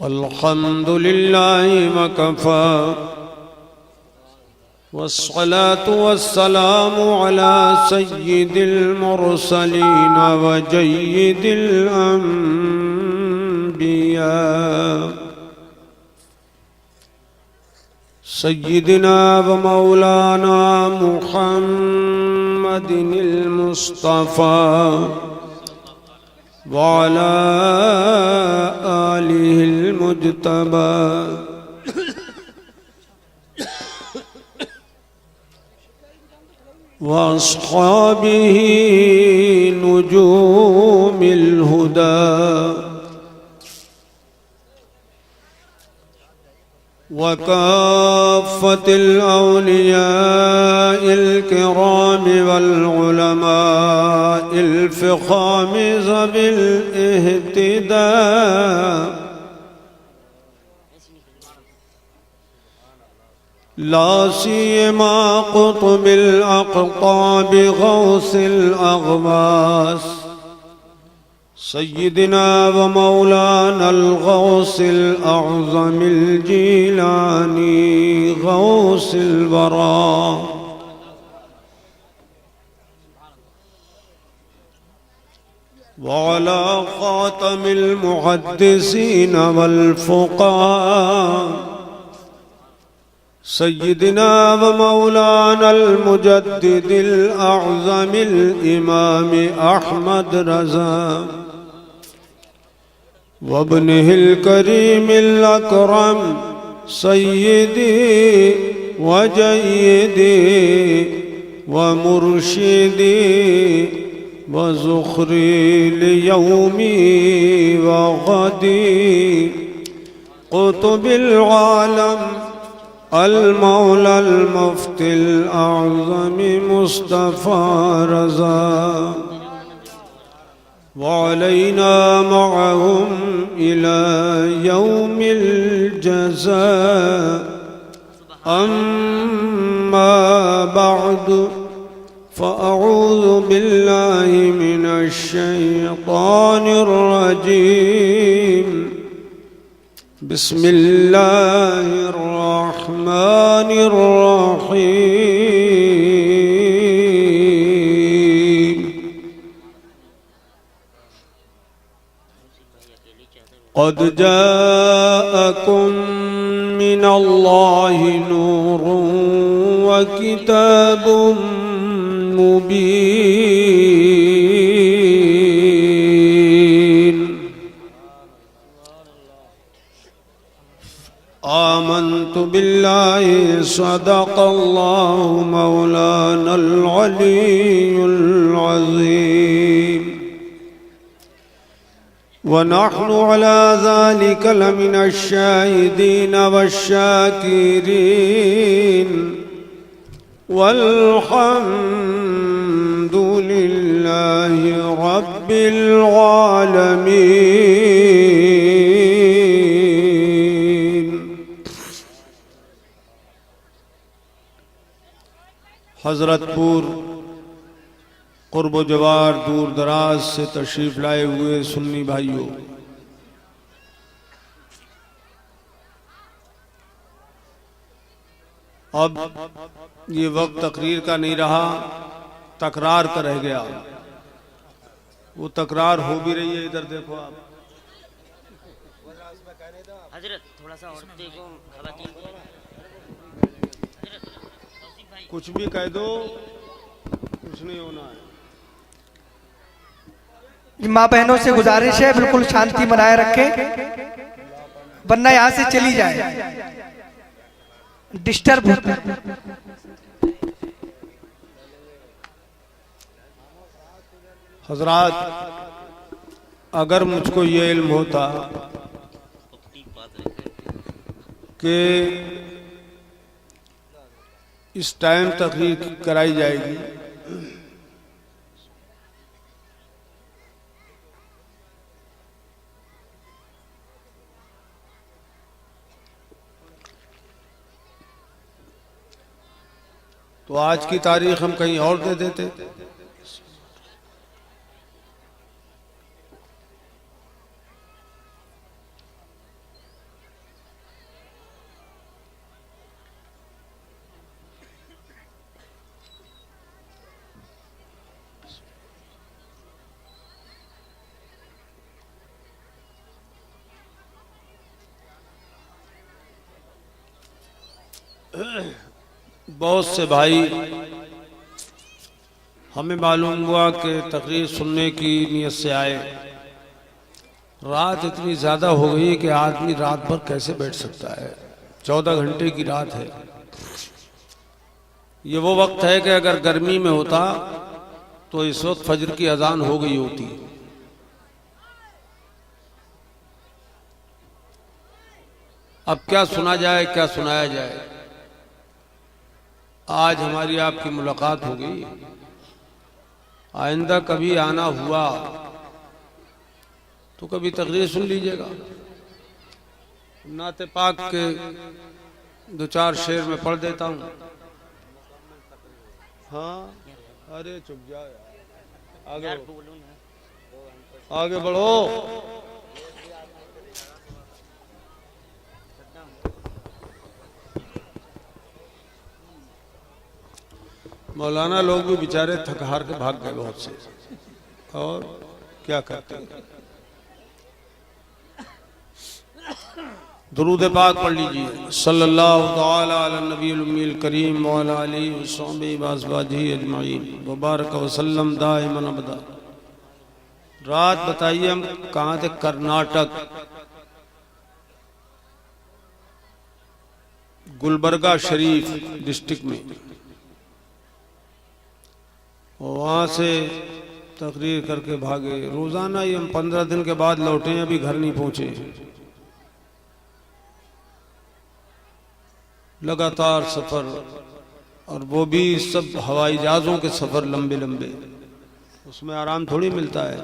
الحمد لله وكفى والصلاة والسلام على سيد المرسلين وجيد الأنبياء سيدنا ومولانا محمد المصطفى وعلى آله المجتبى وأصحابه نجوم الهدى وكافة الأولياء الكرام والعلماء الفخام ذوي الاهتداء لا سيما قطب الأقطاب غوث الأغواث سيدنا ومولانا الغوث الأعظم الجيلاني غوث الورى وعلى خاتم المحدثين والفقهاء سيدنا ومولانا المجدد الأعظم الإمام أحمد رضا وابنه الكريم الأكرم سيدي وجيدي ومرشدي وزخري ليومي وغدي قطب العالم المولى المفتي الأعظم مصطفى رضا وعلينا معهم إلى يوم الجزاء أما بعد فأعوذ بالله من الشيطان الرجيم بسم الله الرحمن الرحيم قد جاءكم من الله نور وكتاب مبين آمنت بالله صدق الله مولانا العلي العظيم ونحن على ذلك لمن الشاهدين والشاكرين والحمد لله رب العالمين हज़रतपुर क़ुर्ब जवार दूर दराज से तशरीफ़ लाए हुए सुन्नी भाइयों, अब ये वक्त तकरीर का नहीं रहा, तकरार का रह गया। वो तकरार हो भी रही है, इधर देखो आप। हजरत थोड़ा सा और देखो, कुछ भी कह दो, कुछ नहीं होना है। माँ बहनों से गुजारिश है बिल्कुल शांति बनाए रखें, वरना यहाँ से चली जाए, डिस्टर्ब होता है। हजरात, अगर मुझको ये इल्म होता कि इस टाइम तकरीर कराई जाएगी, तो आज की तारीख हम कहीं और दे देते। بہت سے بھائی ہمیں معلوم ہوا کہ تقریر سننے کی نیت سے آئے، رات اتنی زیادہ ہو گئی کہ آدمی رات بھر کیسے بیٹھ سکتا ہے، 14 گھنٹے کی رات ہے۔ یہ وہ وقت ہے کہ اگر گرمی میں ہوتا تو اس وقت فجر کی اذان ہو گئی ہوتی۔ اب کیا سنا جائے، کیا سنایا جائے؟ آج ہماری آپ کی ملاقات ہو گئی، آئندہ کبھی آنا ہوا تو کبھی تقریر سن لیجئے گا۔ نعت پاک کے 2-4 شعر میں پڑھ دیتا ہوں۔ ہاں ارے چپ جاؤ یار، آگے بڑھو، آگے بڑھو۔ مولانا لوگ بھی بیچارے تھک ہار کے بھاگ گئے بہت سے، اور کیا کرتے ہیں۔ درود پاک پڑھ لیجئے۔ صلی اللہ تعالی علی النبی الامی الکریم وعلی آلہ وصحبہ وازواجہ اجمعین وبارک وسلم دائما ابدا۔ رات بتائیے ہم کہاں تھے؟ کرناٹک، گلبرگہ شریف ڈسٹرکٹ میں، وہاں سے تقریر کر کے بھاگے۔ روزانہ ہی ہم 15 دن کے بعد لوٹے ہیں، ابھی گھر نہیں پہنچے۔ لگاتار سفر، اور وہ بھی سب ہوائی جہازوں کے سفر لمبے لمبے، اس میں آرام تھوڑی ملتا ہے۔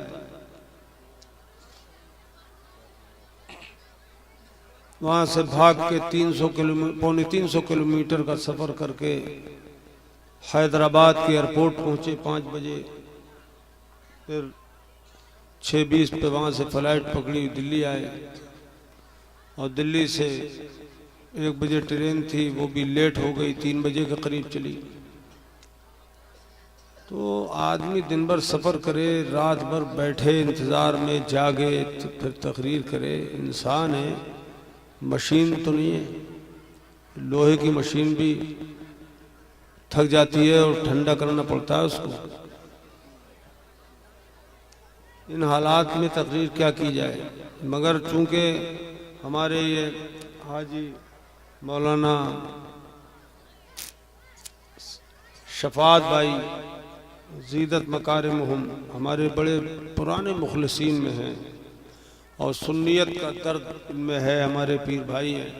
وہاں سے بھاگ کے 300 کلومیٹر کا سفر کر کے حیدرآباد کے ایئرپورٹ پہنچے 5 بجے، پھر 6:20 پہ وہاں سے فلائٹ پکڑی، دلی آئے، اور دلی سے 1 بجے ٹرین تھی، وہ بھی لیٹ ہو گئی، 3 بجے کے قریب چلی۔ تو آدمی دن بھر سفر کرے، رات بھر بیٹھے انتظار میں، جاگے، پھر تقریر کرے۔ انسان ہے، مشین تو نہیں ہے۔ لوہے کی مشین بھی تھک جاتی ہے اور ٹھنڈا کرنا پڑتا ہے اس کو۔ ان حالات میں تقریر کیا کی جائے؟ مگر چونکہ ہمارے یہ حاجی مولانا شفاعت بھائی زیدت مکارمہم ہمارے بڑے پرانے مخلصین میں ہیں، اور سنیت کا درد ان میں ہے، ہمارے پیر بھائی ہیں،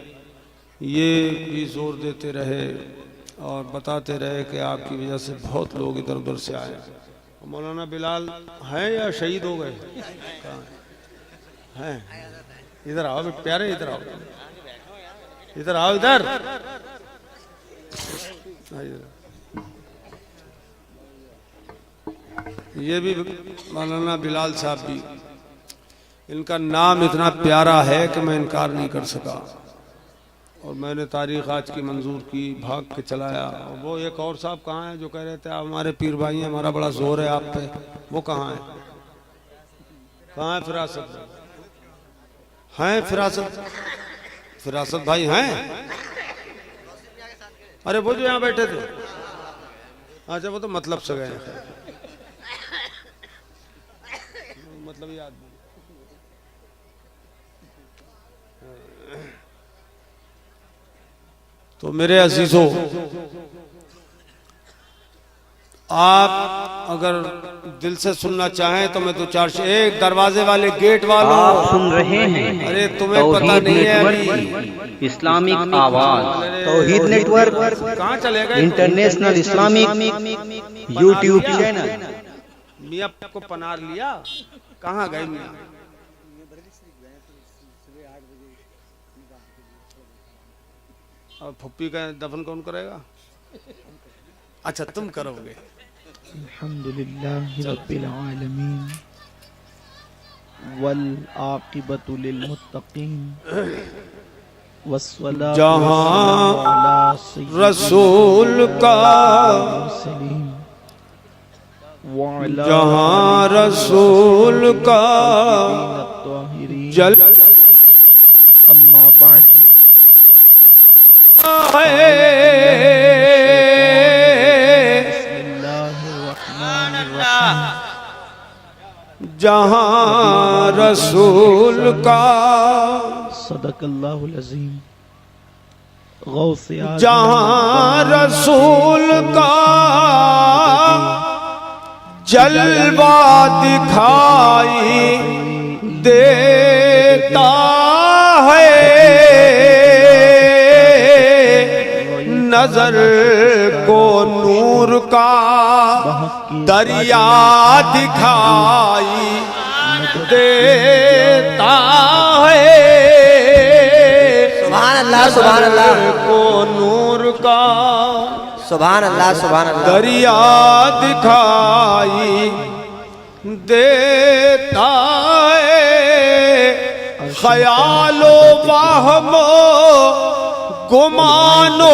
یہ بھی زور دیتے رہے اور بتاتے رہے کہ آپ کی وجہ سے بہت لوگ ادھر ادھر سے آئے۔ مولانا بلال ہیں یا شہید ہو گئے؟ ہیں؟ ادھر آؤ پیارے، ادھر آؤ، ادھر آؤ، ادھر۔ یہ بھی مولانا بلال صاحب بھی، ان کا نام اتنا پیارا ہے کہ میں انکار نہیں کر سکا، اور میں نے تاریخ آج کی منظور کی، بھاگ کے چلایا۔ وہ ایک اور صاحب کہاں ہیں جو کہہ رہے تھے آپ ہمارے پیر بھائی ہیں، ہمارا بڑا زور ہے آپ پہ، وہ کہاں ہیں؟ کہاں ہے فراست؟ ہیں فراست بھائی ہیں؟ ارے وہ جو یہاں بیٹھے تھے، اچھا وہ تو مطلب سے گئے ہیں، مطلب یاد نہیں۔ تو میرے عزیزوں، آپ اگر دل سے سننا چاہیں تو میں تو ایک دروازے والے گیٹ والوں، آپ سن رہے ہیں ارے تمہیں پتہ نہیں ہے توحید اسلامک آواز، توحید نیٹ ورک کہاں چلے گئے؟ International Islamic YouTube channel. میاں کو پنار لیا، کہاں گئے میاں؟ اور پھپھی کا دفن کون کرے گا؟ اچھا تم کرو گے۔ الحمدللہ رب العالمین والعاقبۃ للمتقین والصلاة جہاں رسول کا، جہاں رسول کا جل اما بعد جہاں رسول کا صدق اللہ العظیم غوث اعظم جہاں رسول کا جلوہ دکھائی دیتا ہے نظر کو نور کا دریا دکھائی دیتا ہے سبحان اللہ سبحان اللہ کو نور کا سبحان اللہ سبحان اللہ دریا دکھائی دیتا ہے خیال و وہم و گمان و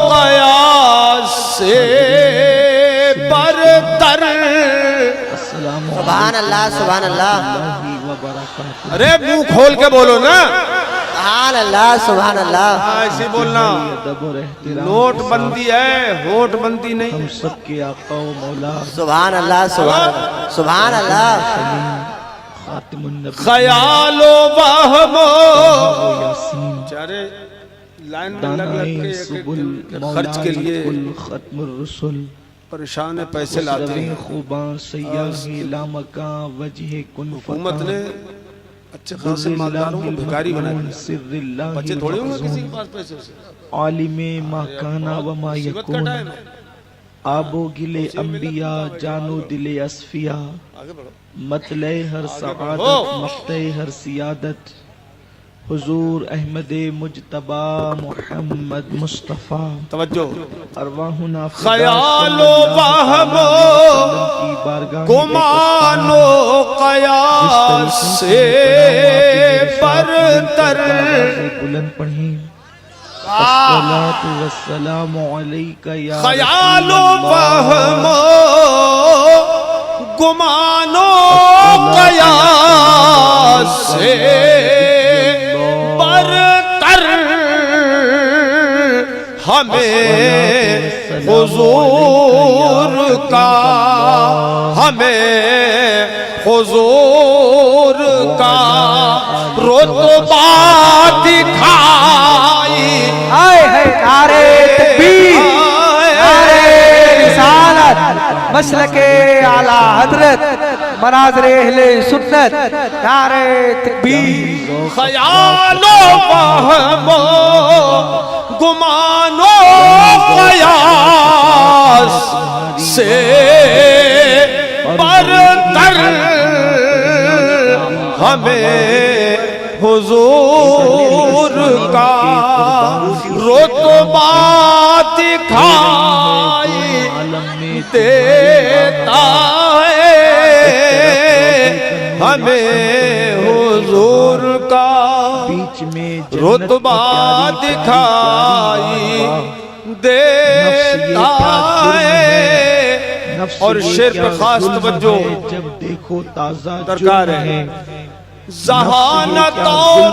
قیاس سے برتر سبحان اللہ سبحان اللہ وبرکاتہ ارے منہ کھول کے بولو نا سبحان اللہ سبحان اللہ ایسی بولنا ادب اور احترام نوٹ بندی ہے ہوٹ بندی ہم نہیں سب کے آقا و مولا سبحان اللہ سبحان اللہ سبحان اللہ خاتم النبی خیال و وہم یاسین چارے لائن میں لگ دانائے لگ سبل کے خرچ کے لیے ختم الرسل پریشان پیسے لاتے خسروِ ہیں خوباں سیاہی لامکاں وجہ کن حکومت نے اچھے خاصے مالداروں کو بھکاری بنا دیا سر اللہ بچے تھوڑے ہوں گے کسی کے پاس پیسے سے عالم ما کانا و ما مصیبت کا یکون ٹائم ہے آب و گل انبیاء جانو دل اصفیاء آگے بڑھو مطلع ہر سعادت بڑھو۔ مقطع ہر سیادت حضور احمد مجتبی محمد مصطفیٰ توجہ ارواحنا خیال و وہم کی بارگاہ گمان و قیاس سے برتر بلند پڑھیں الصلاة والسلام علیکہ یا خیال و وہم گمان و قیاس سے برتر ہمیں حضور کا رتبہ دکھائی آئے ہے نعرے تکبیر نعرے رسالت مسلک اعلی حضرت مناظر اہل سنت نعرے تکبیر خیال و وہم گمان و قیاس سے برتر ہمیں حضور کا رتبہ دکھائی دیتا ہے ہمیں حضور کا بیچ میں رتبہ دکھائی دیتا ہے اور شعر پہ خاص توجہ جب دیکھو تازہ درکار ہے ذہانت اور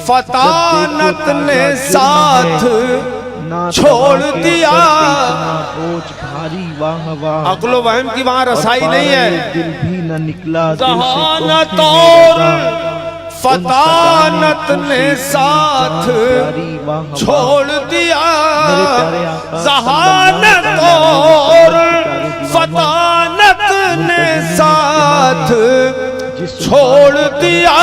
فطانت نے ساتھ چھوڑ دیا بوجھ بھاری واہ واہ عقل و وہم کی وہاں رسائی نہیں ہے دل بھی نہ نکلا ذہانت اور فطانت نے ساتھ چھوڑ دیا ذہانت اور فطانت نے ساتھ چھوڑ دیا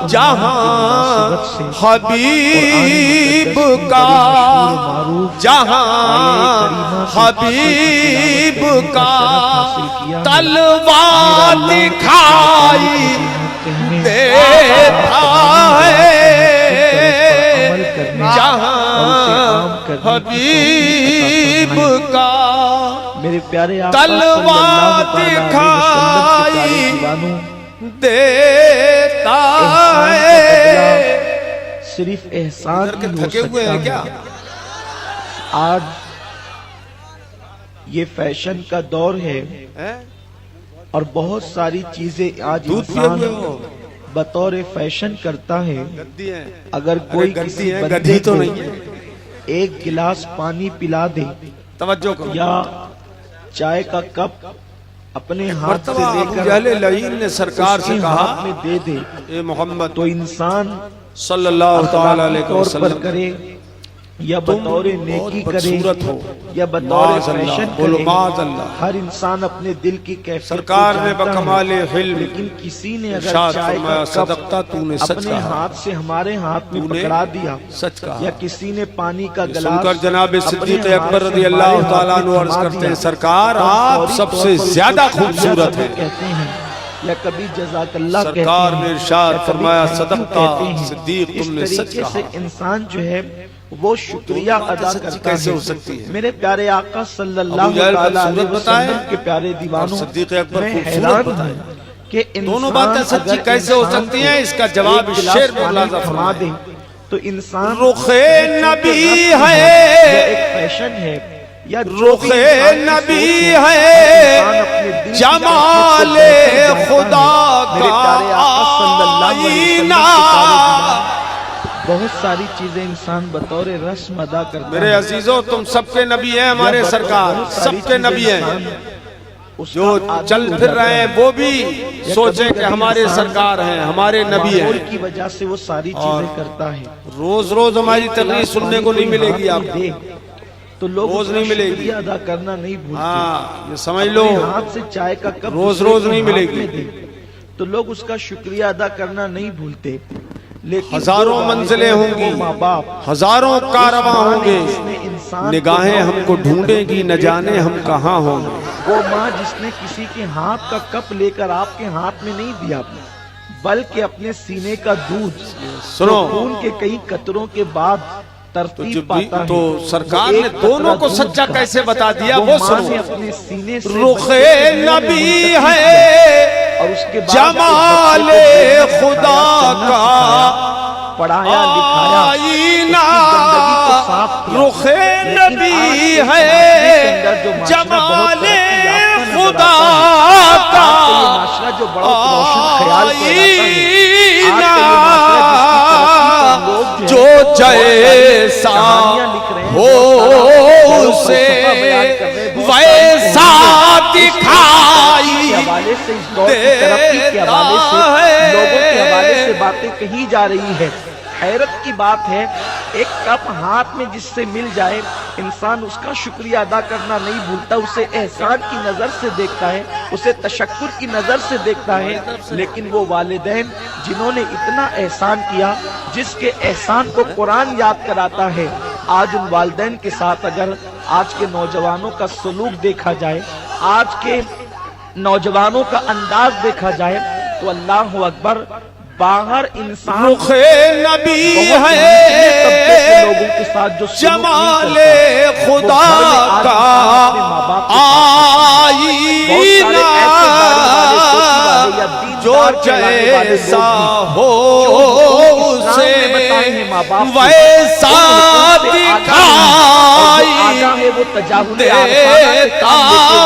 جہاں حبیب کا تلوار دکھائی دیتا ہے جہاں حبیب کا میرے پیارے تلوار دکھائی دیتا ہے صرف احسان کے ہی ہو تھکے ہوئے ہیں کیا آج یہ فیشن کا دور ہے اور بہت ساری چیزیں آج دودھ پیے ہوئے ہو बतौर फैशन करता है, गद्दी है, अगर अरे कोई गद्दी किसी है, बंदे गद्दी तो को नहीं है। एक गिलास पानी पिला दे तवज्जो करो। या चाय का कप अपने हाथ से मर्तबा अबू लेकर जहल लईन ने सरकार से उसके कहा, हाथ में दे दे ए मोहम्मद तो इंसान सल्लल्लाहु ताला अलैहि तौर पर वसल्लम, करे या बतौर नेकी करे बदसूरत हो, या बतौर माज़अल्लाह, फैशन बोलो करे, माज़अल्लाह। हर इंसान अपने दिल की कैफियत सरकार को ने जानता है। बकमाले हिल्म लेकिन किसी ने अगर इरशाद चाय फरमाया, का सदक़ता तूने कप सच अपने कहा, हाथ से हमारे हाथ में तूने पकड़ा दिया सच कहा। या किसी ने पानी का ये गिलास सुनकर जनाब अपने सिद्दीक़ हाथ अकबर से रज़ी हमारे अल्लाह हाथ ताला में अन्हु अर्ज़ थमा करते दिया। हैं, सरकार तो आप फौरी सबसे तौर पर ज्यादा उसको खूबसूरत तालिया हैं। कहते हैं या कभी जज़ाकल्लाह कहते हैं। सरकार ने इरशाद या कभी फरमाया, थैंक यू सदक़ता कहते हैं। सिद्दीक़ इस तुमने सच तरीके से कहा। इंसान जो है वो शुक्रिया अदा सच्ची करता कैसे है। हो सकती है? मेरे प्यारे आका सल्लल्लाहु अबू जहल ताला अलैहि खूबसूरत बताए वसल्लम के प्यारे दीवानों, और सिद्दीक़ अकबर मैं खूबसूरत हैरान बताए। हूं कि दोनों इंसान बातें सच्ची अगर कैसे हो इंसान सकती को हैं? इसका जवाब एक इस गिलास शेर में पानी मुलाज़ा थमा फरमाए। दे तो इंसान रुखे नबी या है, एक फैशन है या रुखे नबी है, जमाले खुदा का आईना। बहुत सारी चीजें इंसान बतौर रस्म अदा करता मेरे है। अजीजों, तुम सबके नबी हैं, हमारे सरकार सबके नबी हैं। जो चल फिर रहे हैं वो भी सोचे कि हमारे सरकार हैं, हमारे नबी माहौल हैं। की वजह से वो सारी और चीजें करता है। रोज रोज हमारी तकरीर सुनने को नहीं मिलेगी आपको, तो लोग रोज उसका नहीं मिलेगी। शुक्रिया अदा करना नहीं भूलते। हाँ ये समझ लो, अपने हाथ से चाय का कप रोज दूसरे रोज के नहीं हाथ मिलेगी। में दे, तो लोग उसका शुक्रिया अदा करना नहीं भूलते। लेकिन हजारों वो मंजिलें वालिदैन, होंगी, वो माँ बाप, हजारों कारवां होंगे, जिसने इंसान निगाहें को हमको ढूंढेगी, न जाने हम कहाँ होंगे। वो माँ जिसने किसी के हाथ का कप लेकर आपके हाथ में नहीं दिया, बल्कि अपने सीने का दूध सुनो, जो खून के कई कतरों के बाद तो तरतीब पाता है, तो सरकार वो ने एक दोनों कतरा को दूध सच्चा का कैसे बता दिया वो माँ ने सुनो। अपने सीने से रुखे बच्चे के मुंह में नबी मुंतकिल है, किया और उसके बाद जमाले एक बच्चे को खुदा का पढ़ाया लिखाया, आईना। उसकी गंदगी को साफ किया। रुखे लेकिन नबी आज के है, समाज के अंदर जो माशरा बहुत जमाले तरक्की याफ्ता नजर खुदा आता है, का आज का ये माशरा जो बड़ा रोशन ख्याल कहलाता है, आज का ये माशरा जिसकी तरक्की पर लोग जो है, जैसा कहानियां लिख रहे हैं, हो बहुत उसे फलसफा बयान कर रहे हैं, बहुत वैसा सारी दिखाई के हवाले से, इस दौर की तरक्की के हवाले से, लोगों के हवाले से बातें कही जा रही है। हैरत की बात है, एक कप हाथ में जिससे मिल जाए, इंसान उसका शुक्रिया अदा करना नहीं भूलता, उसे एहसान की नजर से देखता है, उसे तशक्कुर की नजर से देखता है। लेकिन वो वालिदैन जिन्होंने इतना एहसान किया, जिसके एहसान को कुरान याद कराता है, आज उन वालिदैन के साथ अगर आज के नौजवानों का सलूक देखा जाए, आज के नौजवानों का अंदाज देखा जाए, तो अल्लाह अकबर, बाहर इंसान रुखे नबी बहुत है, तबके के लोगों के साथ जो सलूक नहीं जमाले करता, खुदा वो घर में आज का अपने माँ बाप के साथ बहुत सारे ऐसे दाढ़ी वाले, टोपी वाले या जो दीनदार कहलाने वाले लोग जैसा भी, हो जो इस्लाम उसे में बताए हैं माँ बाप को, वैसा उनसे दिखाई आगा है, वो तजाहुल देता आरफाना से काम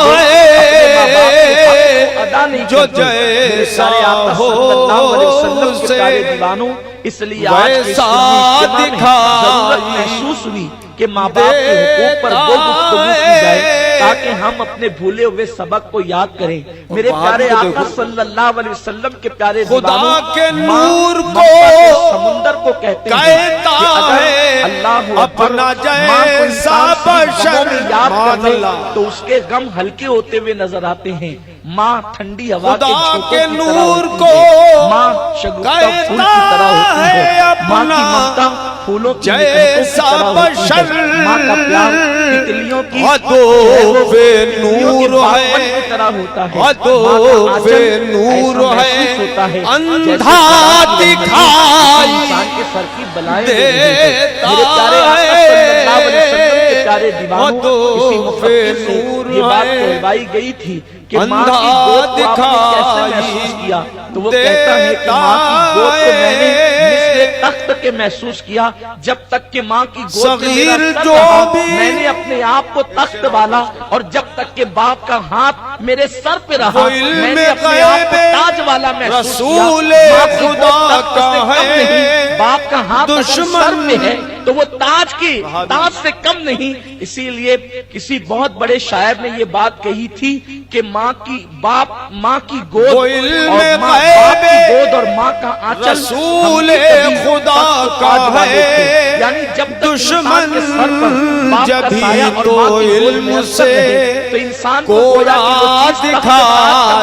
लेते हुए अपने माँ बाप के हक को अदा नहीं जो करते। मेरे जैसा प्यारे आका हो सल्लल्लाहु अलैहि वसल्लम के उसे प्यारे दीवानों, इसलिए आज के इस वैसा इज्तिमा में जरूरत दिखाई महसूस हुई कि माँ बाप के हुकूक पर वो गुफ्तगू की जाए, ताकि हम अपने भूले हुए सबक को याद करें। मेरे प्यारे आका सल्लल्लाहु अलैहि वसल्लम के प्यारे खुदा दीवानों, के माँ नूर को मोहब्बत के समुंदर को कहते हैं कहता कि अगर है, अल्लाह अपना माँ को जैसा इंसान सिर्फ गमों में बशर, याद कर ले, माज़अल्लाह, तो उसके गम हल्के होते हुए नजर आते हैं। माँ ठंडी हवा खुदा के झोंकों के की तरह नूर होती को है, माँ शगुफ्ता फूल की तरह होती है, कहता माँ की है ममता फूलों की जैसा बशर, माँ का प्यार तितलियों की हदों पे नूर है, की तरह होता है, हदों माँ का पे आंचल नूर ऐसा है, महसूस होता है अंधा जैसे दिखाई इंसान के सर की बलाएं देता मेरे प्यारे आका सल्लल्लाहु अलैहि वसल्लम के प्यारे दीवानों, हदों इसी पे मुफक्किर से नूर ये बात है, कहलवाई गई थी कि माँ अंधा की गोद को आपने कैसे दिखाई महसूस किया, तो वो कहता है कि माँ की गोद को मैंने मिस्ले तख्त के महसूस किया, जब तक कि माँ की गोद में मेरा सगीर सर जो रहा, भी मैंने अपने आप को तख्त वाला, और जब तक कि बाप का हाथ मेरे सर पे रहा, वो इल्म मैंने अपने आप को गैब ताज वाला महसूस रसूल किया। माँ की खुदा गोद तख्त का से कम है, नहीं, बाप का हाथ अगर दुश्मन सर में है तो वो ताज से कम नहीं। इसीलिए किसी बहुत बड़े शायर ने ये बात कही थी कि माँ की गोद वो और इल्म माँ बाप की गैब गोद और माँ का आंचल रसूल हमने कभी खुदा तख्त का ताज वाले है, थे। यानी जब तक इंसान के सर पर बाप का जभी साया और तो माँ की गोद इल्म मुयस्सर से रहे, तो इंसान को कोरा गोया कि वो चीज़ तख्त ताज का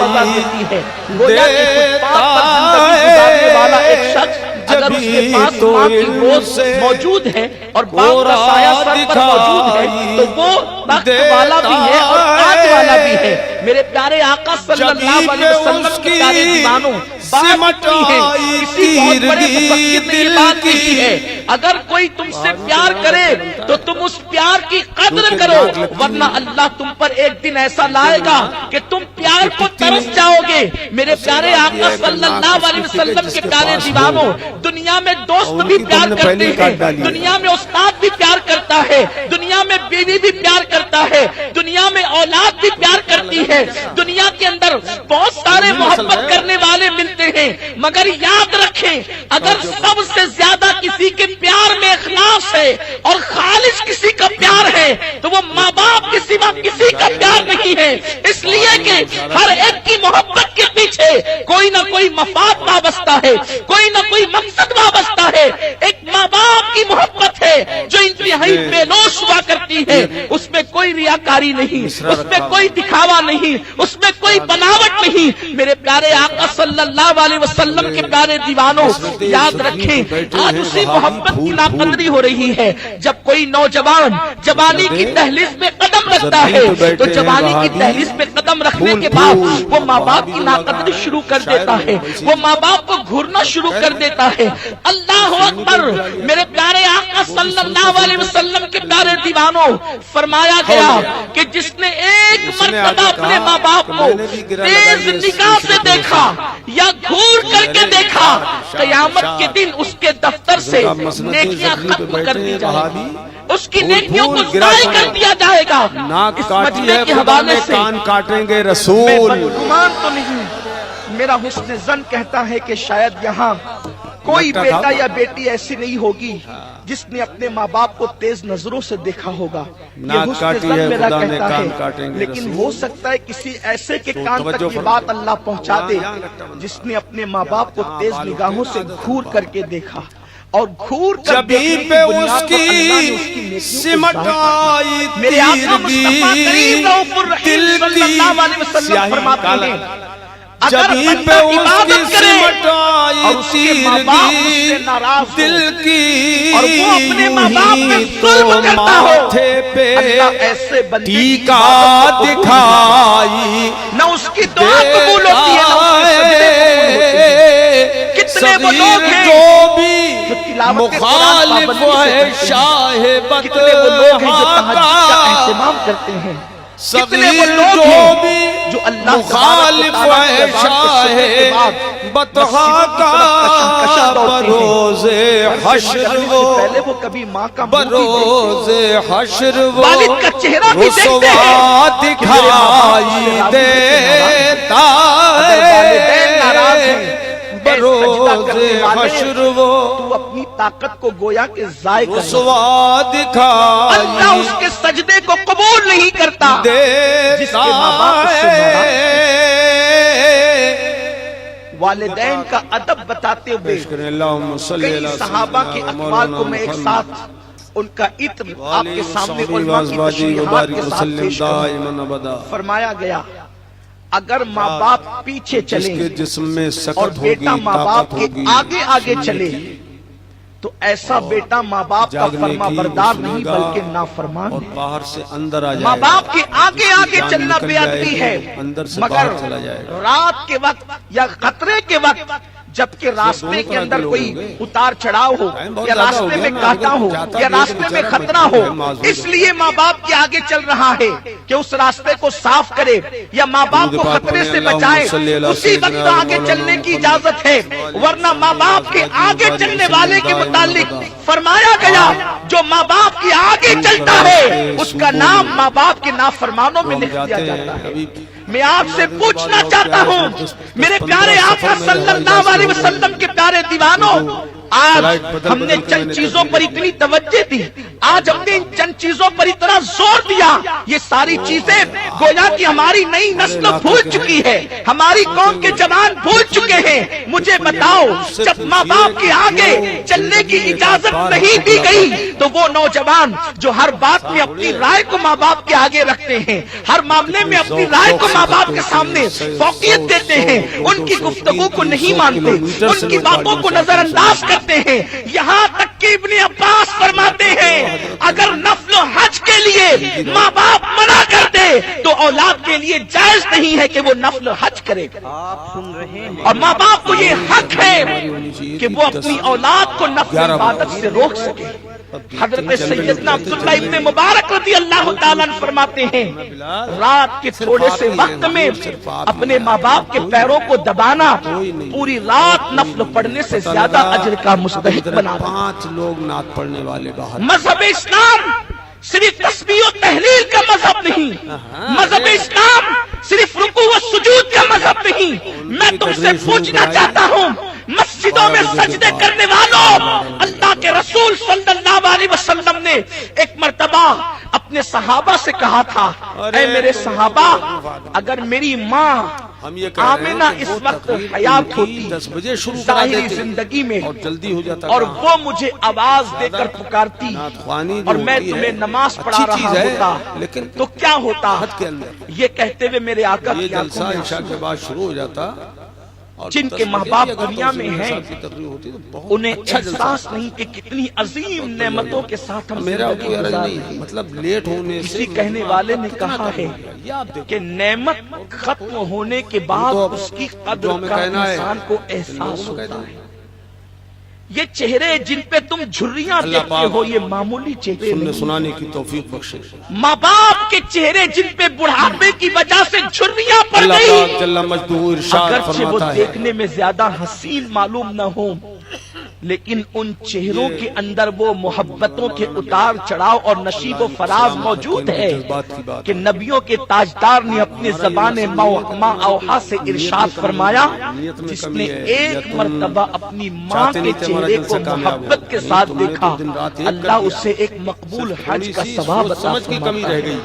मजा देती है। गोया कि फुटपाथ पर जिंदगी गुजारने वाला एक शख्स अगर उसके पास तो माँ की गोद से मौजूद है और बाप का साया सर पर मौजूद है तो वो तख्त वाला भी है और ताज वाला भी है। मेरे प्यारे आका सल्लल्लाहु अलैहि वसल्लम के प्यारे दीवानों, बात की है किसी बहुत बड़े मुफक्किर ने ये बात कही है, अगर कोई तुमसे प्यार करे तो तुम उस प्यार की कद्र करो, वरना अल्लाह तुम पर एक दिन ऐसा लाएगा कि तुम प्यार को तरस जाओगे। मेरे प्यारे आका सल्लल्लाहु अलैहि वसल्लम के प्यारे दीवानों, दुनिया में दोस्त भी प्यार करते हैं, दुनिया में उस्ताद भी प्यार करता है, दुनिया में बीवी भी प्यार करता है, दुनिया में औलाद भी प्यार करती है, दुनिया के अंदर बहुत सारे मोहब्बत करने वाले मिलते हैं, मगर याद रखें अगर सबसे ज्यादा किसी के प्यार में इखलास है और खालिस किसी का प्यार है तो वो माँ बाप के सिवा किसी का प्यार नहीं है। इसलिए कि हर एक की मोहब्बत के पीछे कोई ना कोई मफाद वाबस्ता है, कोई ना कोई मकसद वाबस्ता है। एक माँ बाप की मोहब्बत है जो इंतहाई बेलोश हुआ करती है, उसमें कोई रियाकारी नहीं, उसमें कोई दिखावा नहीं, उसमें कोई बनावट नहीं। मेरे प्यारे आका सल्लल्लाहु अलैहि वसल्लम के प्यारे दीवानों, याद रखें आज उसी मोहब्बत की नाकदरी हो रही है। जब कोई नौजवान जवानी की दहलीज में कदम रखता है तो जवानी की दहलीज में कदम रखने के बाद वो माँ बाप की नाकदरी शुरू कर देता है, वो माँ बाप को घूरना शुरू कर देता है। अल्लाह अकबर। मेरे प्यारे आका सल्लल्लाहु अलैहि वसल्लम के प्यारे दीवानों, फरमाया गया कि जिसने एक मर्तबा अपने माँ बाप को तेज निगाह से देखा या घूर करके देखा, क़यामत के दिन उसके दफ्तर से नेकियां खत्म कर दी जाएगी, उसकी नेकियों को ज़ाय कर दिया जाएगा। नाक इस काटी मजमे है के खुदा हवाले ने, से कान काटेंगे मैं रसूल। बदगुमान तो नहीं, मेरा हुस्न ज़न कहता है कि शायद यहाँ कोई बेटा या बेटी ऐसी नहीं होगी जिसने अपने माँ बाप को तेज नजरों से देखा होगा। ये नाक हुस्न काटी ज़न है मेरा खुदा ने, कहता कान है, काटेंगे लेकिन रसूल। हो सकता है किसी ऐसे के तो कान तक तवज्जो ये फरमा। बात अल्लाह पहुँचा दे जिसने अपने माँ बाप को तेज निगाहों से घूर करके देखा और घूर कर जबी देखने की पे बुनियाद पर अल्लाह ने उसकी उसकी नेकियों को सिमट ज़ाहिर किया। आई मेरे आका मुस्तफा करीम रऊफुर रहीम दिल सल्लल्लाहु अलैहि वसल्लम स्याही फरमाते काला। हैं अगर जबी पे बंदा उसकी इबादत करे सिमट आई और उसके माँ बाप उससे नाराज हो दिल की, और वो अपने माँ बाप पे तो जुल्म करता हो, माथे पे अल्लाह ऐसे बंदे की टीका इबादत को कबूल दिखाई न उसकी दुआ कबूल होती है, न उसके सजदे कबूल होते हैं। कितने वो लोग हैं जो भी जो तिलावत मुखालिफ कुरान पाबंदी है से शाहे करते हैं, कितने वो लोग हैं जो तहज्जुद का बत एहतमाम करते हैं, कितने वो सगीर लोग जो हैं भी जो अल्लाह मुखालिफ है शाहे बतहा का बरोज़े हश्र वो, पहले वो कभी माँ का मुंह भी बरोज़े हश्र वो वालिद का चेहरा भी देखते रुसवा हैं। दिखाई देता है बरोज़े हश्र वो, तू अपनी ताकत को गोया के ज़ाय कर, रुसवा अल्लाह दिखाई उसके सजदे को कबूल नहीं करता देता जिसके माँ बाप उससे नाराज है। वालिदैन का अदब बताते हुए कई सहाबा के अक़वाल को मैं एक साथ उनका इत्र आपके सामने उलमा की तशरीहात के साथ पेश करूं। फरमाया गया अगर माँ बाप पीछे चले जिस्म में और सकत बेटा होगी, माँ बाप ताकत के होगी, आगे आगे चले तो ऐसा बेटा माँ बाप का जागने फर्मा की, बरदार नहीं उठने का बल्कि नाफरमान और है। बाहर से अंदर आ जाए, माँ बाप के आगे आगे जान चलना निकल बेअदबी जाएगी, है, अंदर से मगर बाहर चला जाएगा। रात के वक्त या खतरे के वक्त जबकि रास्ते के अंदर कोई उतार चढ़ाव हो या रास्ते में कांटा हो या रास्ते में खतरा हो, इसलिए माँ बाप के आगे चल रहा है कि उस रास्ते को साफ करे या माँ बाप को खतरे से बचाए, उसी वक्त आगे चलने की इजाजत है। वरना माँ बाप के आगे चलने वाले के मुतालिक फरमाया गया जो माँ बाप के आगे चलता है उसका नाम माँ बाप के नाफरमानों में लिख दिया जाता है। میں آپ سے پوچھنا چاہتا ہوں میرے پیارے آقا صلی اللہ علیہ وسلم کے پیارے دیوانوں، آج ہم نے چند چیزوں پر اتنی توجہ دی، آج ہم نے ان چند چیزوں پر اتنا زور دیا، یہ ساری چیزیں گویا کہ ہماری نئی نسل بھول چکی ہے، ہماری قوم کے جوان بھول چکے ہیں۔ مجھے بتاؤ، جب ماں باپ کے آگے چلنے کی اجازت نہیں دی گئی تو وہ نوجوان جو ہر بات میں اپنی رائے کو ماں باپ کے آگے رکھتے ہیں، ہر معاملے میں اپنی رائے کو ماں باپ کے سامنے فوقیت دیتے ہیں، ان کی گفتگو کو نہیں مانتے، ان کی باتوں کو نظر انداز کرتے ہیں، یہاں تک کہ ابن عباس فرماتے ہیں اگر نفل و حج کے لیے ماں باپ منع کر دے تو اولاد کے لیے جائز نہیں ہے کہ وہ نفل و حج کرے، اور ماں باپ کو یہ حق ہے کہ وہ اپنی اولاد کو نفل عبادت سے روک سکے۔ حضرت سیدنا عبداللہ ابن مبارک رضی اللہ تعالیٰ عنہ فرماتے ہیں رات کے تھوڑے سے وقت میں اپنے ماں باپ کے پیروں کو دبانا پوری رات نفل پڑھنے سے زیادہ اجر کا مستحق بنا دیتا۔ 5 لوگ نعت پڑھنے والے باہر۔ مذہب اسلام صرف تسبیح و تحلیل کا مذہب نہیں، مذہب اسلام صرف رکوع و سجود کا مذہب نہیں۔ میں تم سے پوچھنا چاہتا ہوں مسجدوں میں سجدے کرنے والوں، اللہ کے رسول صلی اللہ علیہ وسلم نے ایک مرتبہ اپنے صحابہ سے کہا تھا اے میرے صحابہ، اگر میری ماں آمنہ اس وقت حیات ہوتی 10 بجے شروع ظاہری زندگی میں اور جلدی ہو جاتا اور وہ مجھے آواز دے کر پکارتی اور میں تمہیں نماز پڑھا رہا ہوتا لیکن تو کیا ہوتا؟ حد کے اندر یہ کہتے ہوئے میرے آقا یہ کی آنکھوں جلسہ میں عشاء کے بعد شروع ہو جاتا، جن کے ماں باپ دنیا میں ہیں انہیں احساس نہیں کہ کتنی عظیم نعمتوں کے ساتھ ہم میرا زندگی کوئی عرض گزاری۔ نہیں، مطلب لیٹ ہونے سے کسی کہنے والے نے کہا ہے کہ نعمت ختم ہونے کے بعد اس کی قدر کا انسان کو احساس ہوتا ہے۔ یہ چہرے جن پہ تم جھریاں دیکھتے ہو یہ معمولی چہرے سننے نہیں، سنانے کی توفیق بخشے۔ ماں باپ کے چہرے جن پہ بڑھاپے کی وجہ سے جھریاں پڑ اللہ گئی، پاک جل مجدہ ارشاد اگرچہ وہ فرماتا ہے دیکھنے میں زیادہ حسین معلوم نہ ہوں لیکن ان چہروں کے اندر وہ محبتوں کے اتار چڑھاؤ اور نشیب و فراز موجود ہے کہ نبیوں کے تاجدار نے اپنی زبان ماں اوحا سے ارشاد فرمایا جس نے ایک مرتبہ اپنی ماں کے چہرے کو محبت کے ساتھ دیکھا اللہ اسے ایک مقبول حج کا ثواب عطا سمجھ کی کمی رہ گئی،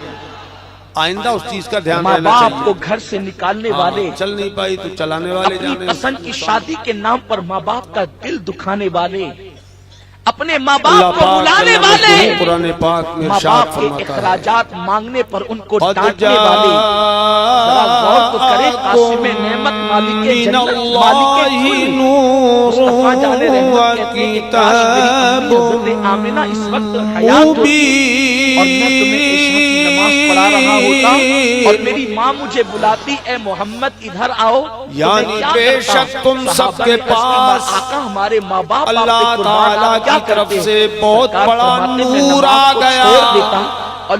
آئندہ اس چیز کا دھیان ماں رہنا باپ چاہیے۔ کو گھر سے نکالنے والے، چل نہیں پائی تو چلانے والے اپنی جانے، پسند کی شادی کے نام پر ماں باپ کا دل دکھانے والے، اپنے ماں اللہ باپ کو پاک بلانے جل والے، مجدہ قرآن پاک میں ماں ارشاد باپ کے فرماتا ہے اخراجات مانگنے پر ان کو قد ڈانٹنے والے، ذرا غور تو کرے قاسم نعمت مالک جنت مالک کل مصطفیٰ جان رحمت کہتے ہیں کہ کاش میری امی حضرت آمنہ اس وقت حیات ہوتی اور میں تمہیں عشاء کی نماز پڑھا رہا ہوتا اور میری ماں مجھے بلاتی اے محمد ادھر آؤ، یعنی بے شک تم سب کے پاس آقا ہمارے ماں باپ اللہ تعالیٰ کی طرف سے بہت بڑا نور آ گیا اور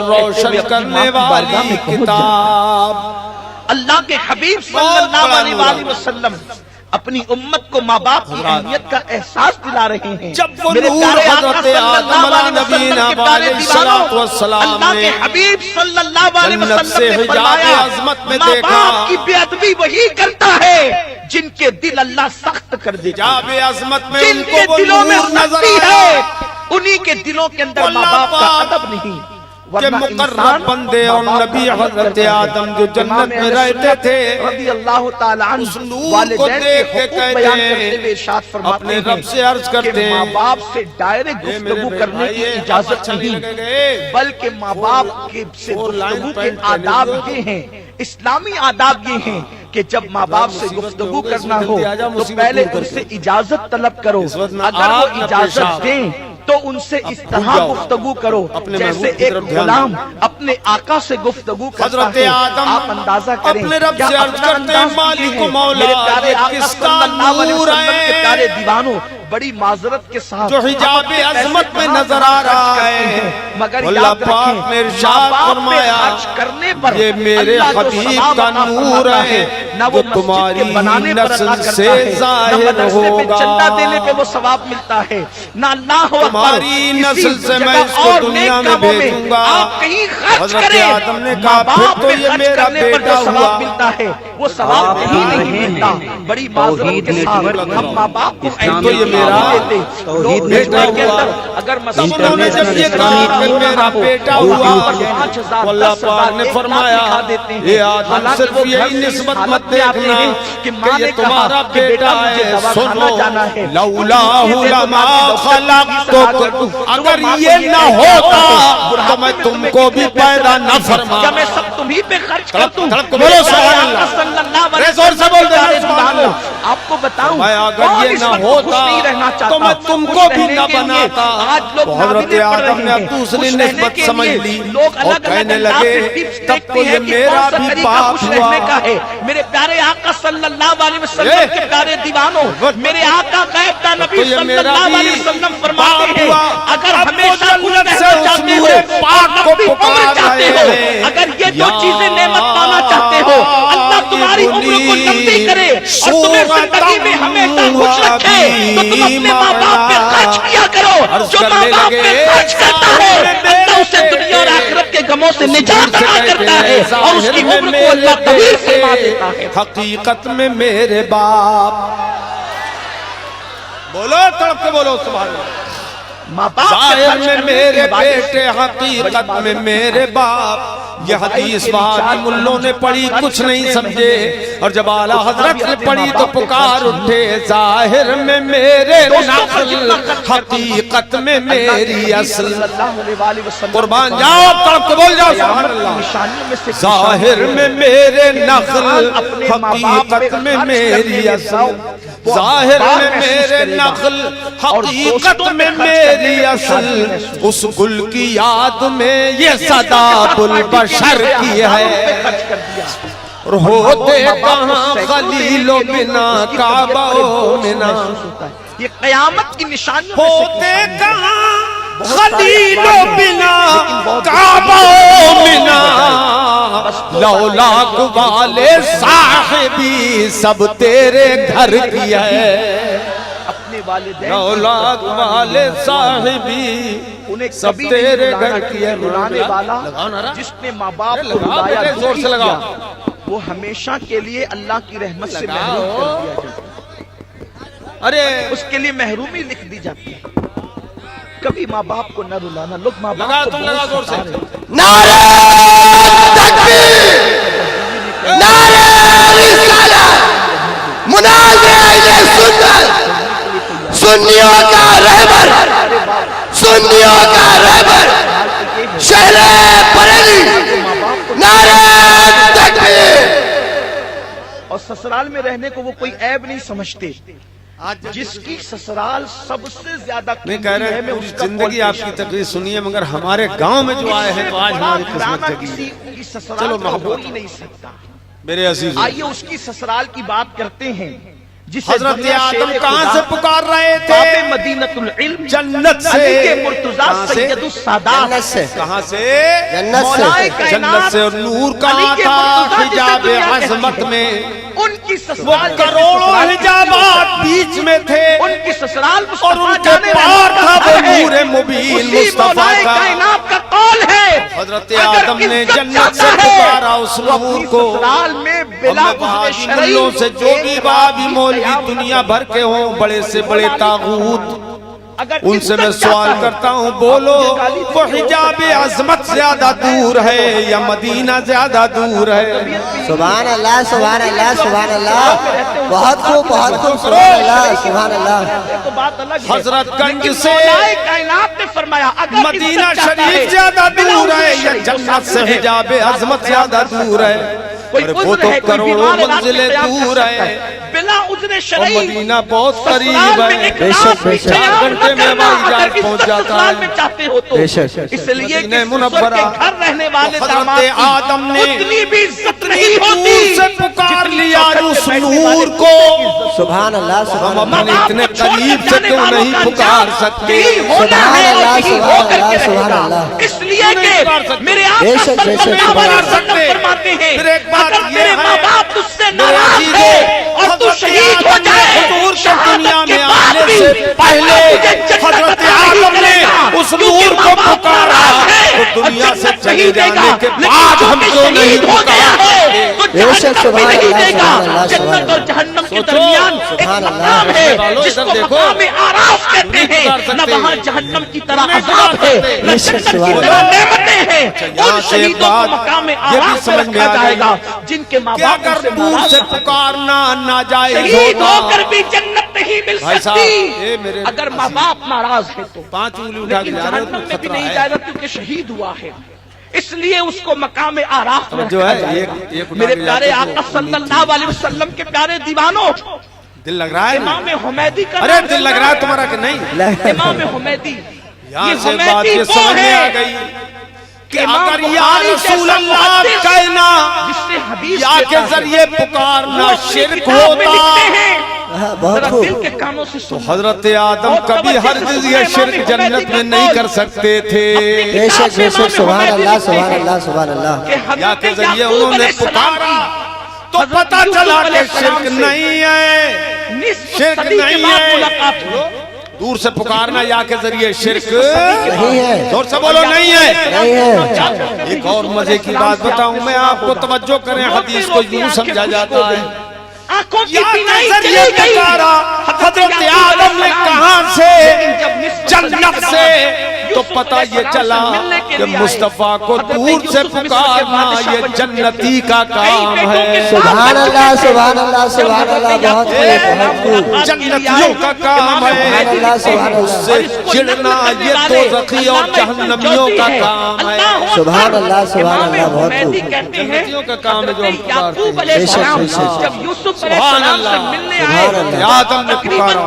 روشن کرنے والی کتاب۔ اللہ کے حبیب صلی اللہ علیہ وآلہ وسلم اپنی امت کو ماں باپ کی اہمیت کا احساس دلا رہے ہیں۔ جب وہ میرے نور پیارے آقا حضرت صلی اللہ آدم علیہ وسلم نبینا کے پیارے علیہ دیوانوں، السلام اللہ کے نے حبیب صلی اللہ علیہ جنت وسلم سے نے حجاب فرمایا عظمت میں ماں دیکھا، باپ کی بے ادبی وہی کرتا ہے جن کے دل اللہ سخت کر دیتا ہے، جاب عظمت میں جن ان کے کو وہ دلوں میں نور نظر سختی آیا ہے انہی کے دلوں کے اندر ماں باپ کا ادب نہیں، کہ مقرب بندے اور نبی حضرت آدم جو جنت میں رہتے تھے رضی اللہ تعالیٰ عنہ اس نور کو والدین کے دیکھ کے حقوق کہتے بیان ہیں، کرتے ہوئے ارشاد فرماتے اپنے ہیں رب سے عرض کرتے کہ ہیں، ماں باپ سے ڈائریکٹ اے میرے گفتگو کرنے کی بھائی، اجازت اچھا نہیں نہیں لگے گے، بلکہ ماں باپ کے سے اور لائن گفتگو کے پینٹ پہنے آداب دو۔ یہ ہیں، اسلامی آداب یہ ہیں کہ جب ماں باپ سے گفتگو کرنا ہو تو پہلے ان سے اجازت طلب کرو، اگر وہ اجازت دیں تو ان سے اس طرح گفتگو کرو جیسے ایک غلام اپنے آقا سے گفتگو کرتا حضرت ہے۔ آدم آپ اندازہ کریں اپنے رب کیا سے عرض اپنا کرتے ہیں، انداز مالک یہ ہے؟ و مولا، میرے پیارے یہ آقا کس صلی کا اللہ علیہ نور وسلم کے ہے؟ پیارے دیوانوں बड़ी माजरत के साथ जो हिजाब अजमत में नजर आ रहा है, मगर अल्लाह याद पाक रखें, ने इरशाद माँ-बाप पे फरमाया, खर्च करने पर ये मेरे अल्लाह जो हबीब सवाब का अता नूर फरमाता है, ना वो जो मस्जिद तुम्हारी के बनाने पर नस्ल अता करता से है, ना ज़ाहिर मदरसे पे होगा। चंदा देने पे वो सवाब मिलता है, ना अल्लाह अकबर तुम्हारी किसी नस्ल से मैं जगह इसको और दुनिया नेक में कामों भेजूंगा। आप कहीं खर्च हज़रत करें, आदम ने कहा, माँ-बाप फिर तो पे ये खर्च मेरा करने पर बेटा जो सवाब हुआ। मिलता है वो सवाब आप कहीं देख नहीं रहे मिलता। हैं, बड़ी माजरत तौहीद के साथ नेटवर्क हम माँ बाप को इस्लामिक तो ये मेरा तौहीद लोग नेटवर्क के अंदर अगर उन्होंने जब ये कहा कि मेरा बेटा हुआ, तो अल्लाह पाक ने फरमाया, ये आदम सिर्फ यही निस्बत मत देखना कि ये तुम्हारा बेटा है, सुनो, लौलाहु लमा खलक़तुक, अगर ये न होता तो मैं तुमको भी पैदा न फरमा। क्या मैं सब तुम्ही पे खर्च कर दूं? बोलो सुभान अल्लाह, जोर से बोल देना सुभान अल्लाह। आपको बताऊं, मैं अगर ये न होता तो मैं तुमको भी न बनाता। आज लोग हज़रत आदम ने अब दूसरी निस्बत समझ ली और कहने लगे, तब तो ये मेरा भी बाप हुआ। मेरे प्यारे आका सल्लल्लाहु अलैहि वसल्लम के प्यारे दीवानों, मेरे आका गैब का नबी सल्लल्लाहु अलैहि वसल्लम फरमाते हैं, अगर हमेशा खुश रहना चाहते हो, पाक को पुकार चाहते हो, अगर ये दो चीजें नेमत पाना चाहते हो, अल्लाह तुम्हारी उम्र को लंबी करे और तुम्हें जिंदगी में हमेशा खुश रखे, तो तुम अपने माँ बाप पे खर्च किया करो। जो माँ बाप पे खर्च करता है, अल्लाह उसे दुनिया और आखिरत के गमों से निजात अता करता है और उसकी उम्र को अल्लाह तवील फरमा देता है। हकीकत में मेरे बाप, बोलो तड़प के बोलो सुभान अल्लाह। माँ बाप ज़ाहिर में मेरे बेटे, हकीकत में मेरे बाप। यह हदीस वहां मुल्लों ने पढ़ी, कुछ नहीं समझे, और जब आला हजरत ने पढ़ी तो पुकार उठे, ज़ाहिर में मेरे नस्ल, हकीकत में मेरी असल। कुर्बान जाओ, तड़प के बोल जाओ सुभान अल्लाह। ज़ाहिर में मेरे नस्ल, हकीकत में मेरी असल। ज़ाहिर में मेरे नस्ल, हकीकत में मेरी असल। उस गुल की याद में ये सदा बुलबशर की है, और होते कहाँ खलीलो बिना काबा मिना। ये कयामत की निशानी होते कहाँ खलीलो बिना काबा मिना। लौला वाले साहिबी सब तेरे घर की है, औलाद वाले साहिबी उन्हें सब कभी तेरे नहीं घर की है। बुलाने वाला जिसने माँ बाप को बुलाया, जोर से लगाओ, वो हमेशा के लिए अल्लाह की रहमत से महरूम कर दिया जाता है। अरे उसके लिए महरूमी लिख दी जाती है। कभी माँ बाप को न रुलाना। लोग माँ लगा, बाप को तुम लगा जोर से। नारे तकबीर, नारे रिसालत, मुनाज़े अहले सुन्नत, सुन्नियों का रहबर, सुन्नियों का रहबर, शहरे बरेली, नारे तकबीर। और ससुराल में रहने को वो कोई ऐब नहीं समझते। जिसकी ससुराल सबसे ज्यादा नहीं कह रहे हैं, पूरी जिंदगी आपकी तकरीर सुनिए, मगर हमारे गांव में जो आए हैं तो आज हमारी किस्मत जगी है। चलो हो ही नहीं सकता। मेरे अजीज, आइए उसकी ससुराल की बात करते हैं। हजरत आदम कहाँ से पुकार रहे थे? मदीनतुल इल्म, जन्नत से। मुर्तजा कहाँ से? सैयदुस सादात जन्नत से, कहाँ से? जन्नत मौलाए से, कायनात, जन्नत से। और नूर कहाँ था? हिजाब अज़मत में। उनकी वो ससुराल करोड़ों हिजाबात बीच में थे, उनकी ससुराल और उनके पार था वो नूर मुबीन मुस्तफा का। कायनात का कौल है, हजरत आदम ने जन्नत से पुकारा उस नूर को। ससुराल में बिला मुल्लों से जो भी बाबी मौलवी दुनिया भर के हों, बड़े से बड़े तागूत, उनसे मैं सवाल करता हूँ, बोलो वो हिजाब अज़मत ज्यादा दूर है या मदीना ज्यादा दूर है? सुभान अल्लाह, सुभान अल्लाह, सुभान अल्लाह। बहुत खूब, बहुत खूब, सुभान अल्लाह, सुभान अल्लाह। तो बात अलग है। हजरतगंज से कायनात ने फरमाया, अगर मदीना शरीफ ज्यादा दूर है या जन्नत से हिजाब अज़मत ज्यादा दूर है? अरे वो तो करोड़ों मंजिलें दूर है, बिला उज़्र और शरई मदीना बहुत करीब है। बेशक, बेशक। 4 घंटे में हवाई जहाज पहुंच जाता है। में चाहते हो तो बेशक। इसलिए मदीना मुनव्वरा। घर रहने वाले दामाद हज़रत आदम ने उतनी भी इज्जत इतनी नहीं होती दूर से पुकार लिया उस बैठने नूर वाले को। सुभान अल्लाह हम सुभान अपने अल्लाह इतने करीब से क्यों नहीं पुकार सकते? सुभान अल्लाह सुभान अल्लाह सुभान अल्लाह। इसलिए कि मेरे आप बेशक बेशक सुभान अल्लाह। फरमाते हैं फिर एक बात अगर ये तेरे है, माँ बाप तुझसे मेरे नाराज अजीजों, है और तू हज़रत शहीद हो आदम ने जाए हुजूर के शहादत दुनिया के में बाद आने भी से पहले अल्लाह तुझे हज़रत जन्नत आदम ने देगा, उस क्योंकि नूर को माँ बाप पुकारा नाराज है तो दुनिया और से जन्नत चले नहीं जाने देगा। के लेकिन बाद तू हमको शहीद नहीं हो गया पुकारा। है तो बेशक जन्नत सुभान नहीं अल्लाह, देगा। सुभान अल्लाह, सुभान जन्नत और अल्लाह। जहन्नम के सोचो, दरमियान एक सुभान अल्लाह। मकाम है इधर जिसको देखो। मकाम आराफ कहते नहीं पुकार हैं। न सकते। वहाँ जहन्नम की तरह नहीं अज़ाब पुकार है सकते। न बेशक जन्नत की सुभान तरह अल्लाह। नेमतें हैं। यहाँ उन से शहीदों को बात मकाम ये भी आराफ में समझ में रखा आ गई जाएगा जिनके माँ कि बाप अगर उनसे दूर नाराज से हैं। पुकारना नाजायज शहीद होगा, होकर भी जन्नत नहीं मिल भाई साहब, सकती ये मेरे अगर माँ बाप नाराज है तो। 5 उंगली उठा के लेकिन जा रहे हो जहन्नम तो में भी खतरा नहीं है। जाएगा क्योंकि शहीद हुआ है, इसलिए उसको मकाम आराफ में जो रखा है, जाएगा। एक उठा मेरे के प्यारे जाते तो आका सल्लल्लाहु अलैहि वसल्लम के प्यारे दीवानों, दिल लग रहा है ना? इमाम हुमैदी का अरे नाम दिल लग रहा है तुम्हारा कि नहीं? इमाम हुमैदी, यहाँ से हुमैदी बात ये वो समझ में है आ गई कि इमाम अगर या बुखारी रसूल जैसा अल्लाह मुहद्दिस कहना जिससे हदीस या के कहता है, जरिए पुकारना वो अपनी शिरक किताब में लिखते होता हैं। हाँ, बहुत जरा खूब। दिल के कानों से तो सुनो। हजरत आदम कभी हर ये शिरक जन्नत में नहीं कर सकते थे। बेशक बेशक सुभान अल्लाह सुभान अल्लाह सुभान अल्लाह। या के जरिए उन्होंने पुकारा तो पता चला कि शिरक नहीं है, शिरक नहीं है। दूर से पुकारना या के जरिए शिरक नहीं है। जोर से बोलो नहीं है। नहीं है। एक और मजे की बात बताऊं मैं आपको, तवज्जो करें, हदीस को यूं समझा जाता है आंखों की या के बीनाई जरिए चली गई। पुकारा हजरत आदम ने कहां से, जन्नत से, तो पता ये चला कि मुस्तफा को दूर से पुकारना ये जन्नती का काम है। सुभान अल्लाह सुभान अल्लाह सुभान अल्लाह। बहुत खूब बहुत खूब। जन्नतियों का काम है, सुभान अल्लाह सुभान अल्लाह। उससे चिढ़ना ये दोज़खी और जहन्नमियों का काम है। सुभान अल्लाह सुभान अल्लाह। बहुत खूब। जन्नतियों का काम है जो हम पुकारते हैं। बेशक बेशक। जब यूसुफ सुभान अल्लाह, मिलने सुभान आए, अल्लाह। आदम ने पुकारा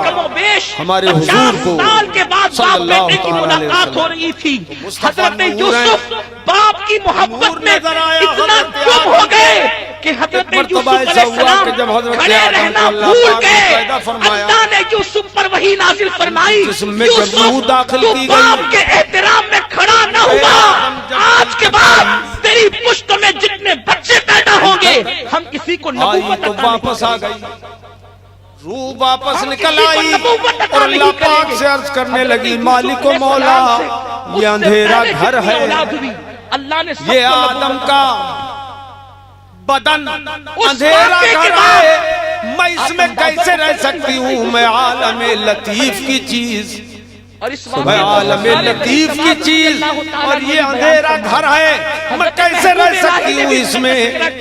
हमारे हुजूर को साल के बाद बाप सल्लल्लाहु बेटे की अलैहि मुलाकात वसल्लम। हो रही थी। मुस्तफा हजरत नूर है। यूसुफ बाप की मोहब्बत नूर में नजर आया इतना हजरत गुम आदम हो को। गए कि हजरत एक यूसुफ मर्तबा ऐसा हुआ कि जब हजरत खड़े आदम को रहना अल्लाह भूल पाक ने गए। पैदा फरमाया, अल्लाह ने यूसुफ पर वही नाजिल फरमाई, जिसमें जब यूसुफ, रूह दाखिल तू की गई। बाप के एहतराम में खड़ा न हुआ। आज के बाद तेरी पुश्त में जितने बच्चे पैदा होंगे हम किसी को आई नबूवत तो अता नहीं वापस आ गई, रूह वापस हम निकल किसी को आई नबूवत अता और नहीं अल्लाह पाक करेंगे। से अर्ज करने लगी, हजरत मालिक यूसुफ मौला, अलैहिस्सलाम से ये अंधेरा उससे घर पहले है, जितनी औलाद हुई, अल्लाह ने सबको ये नबूवत आदम अता का बदन उस अंधेरा वाक़े के घर बाद है, मैं इसमें कैसे रह सकती हूँ, मैं आलम लतीफ की चीज, और इस मैं आलम लतीफ की चीज, और ये अंधेरा घर है, मैं कैसे रह सकती हूँ इसमें।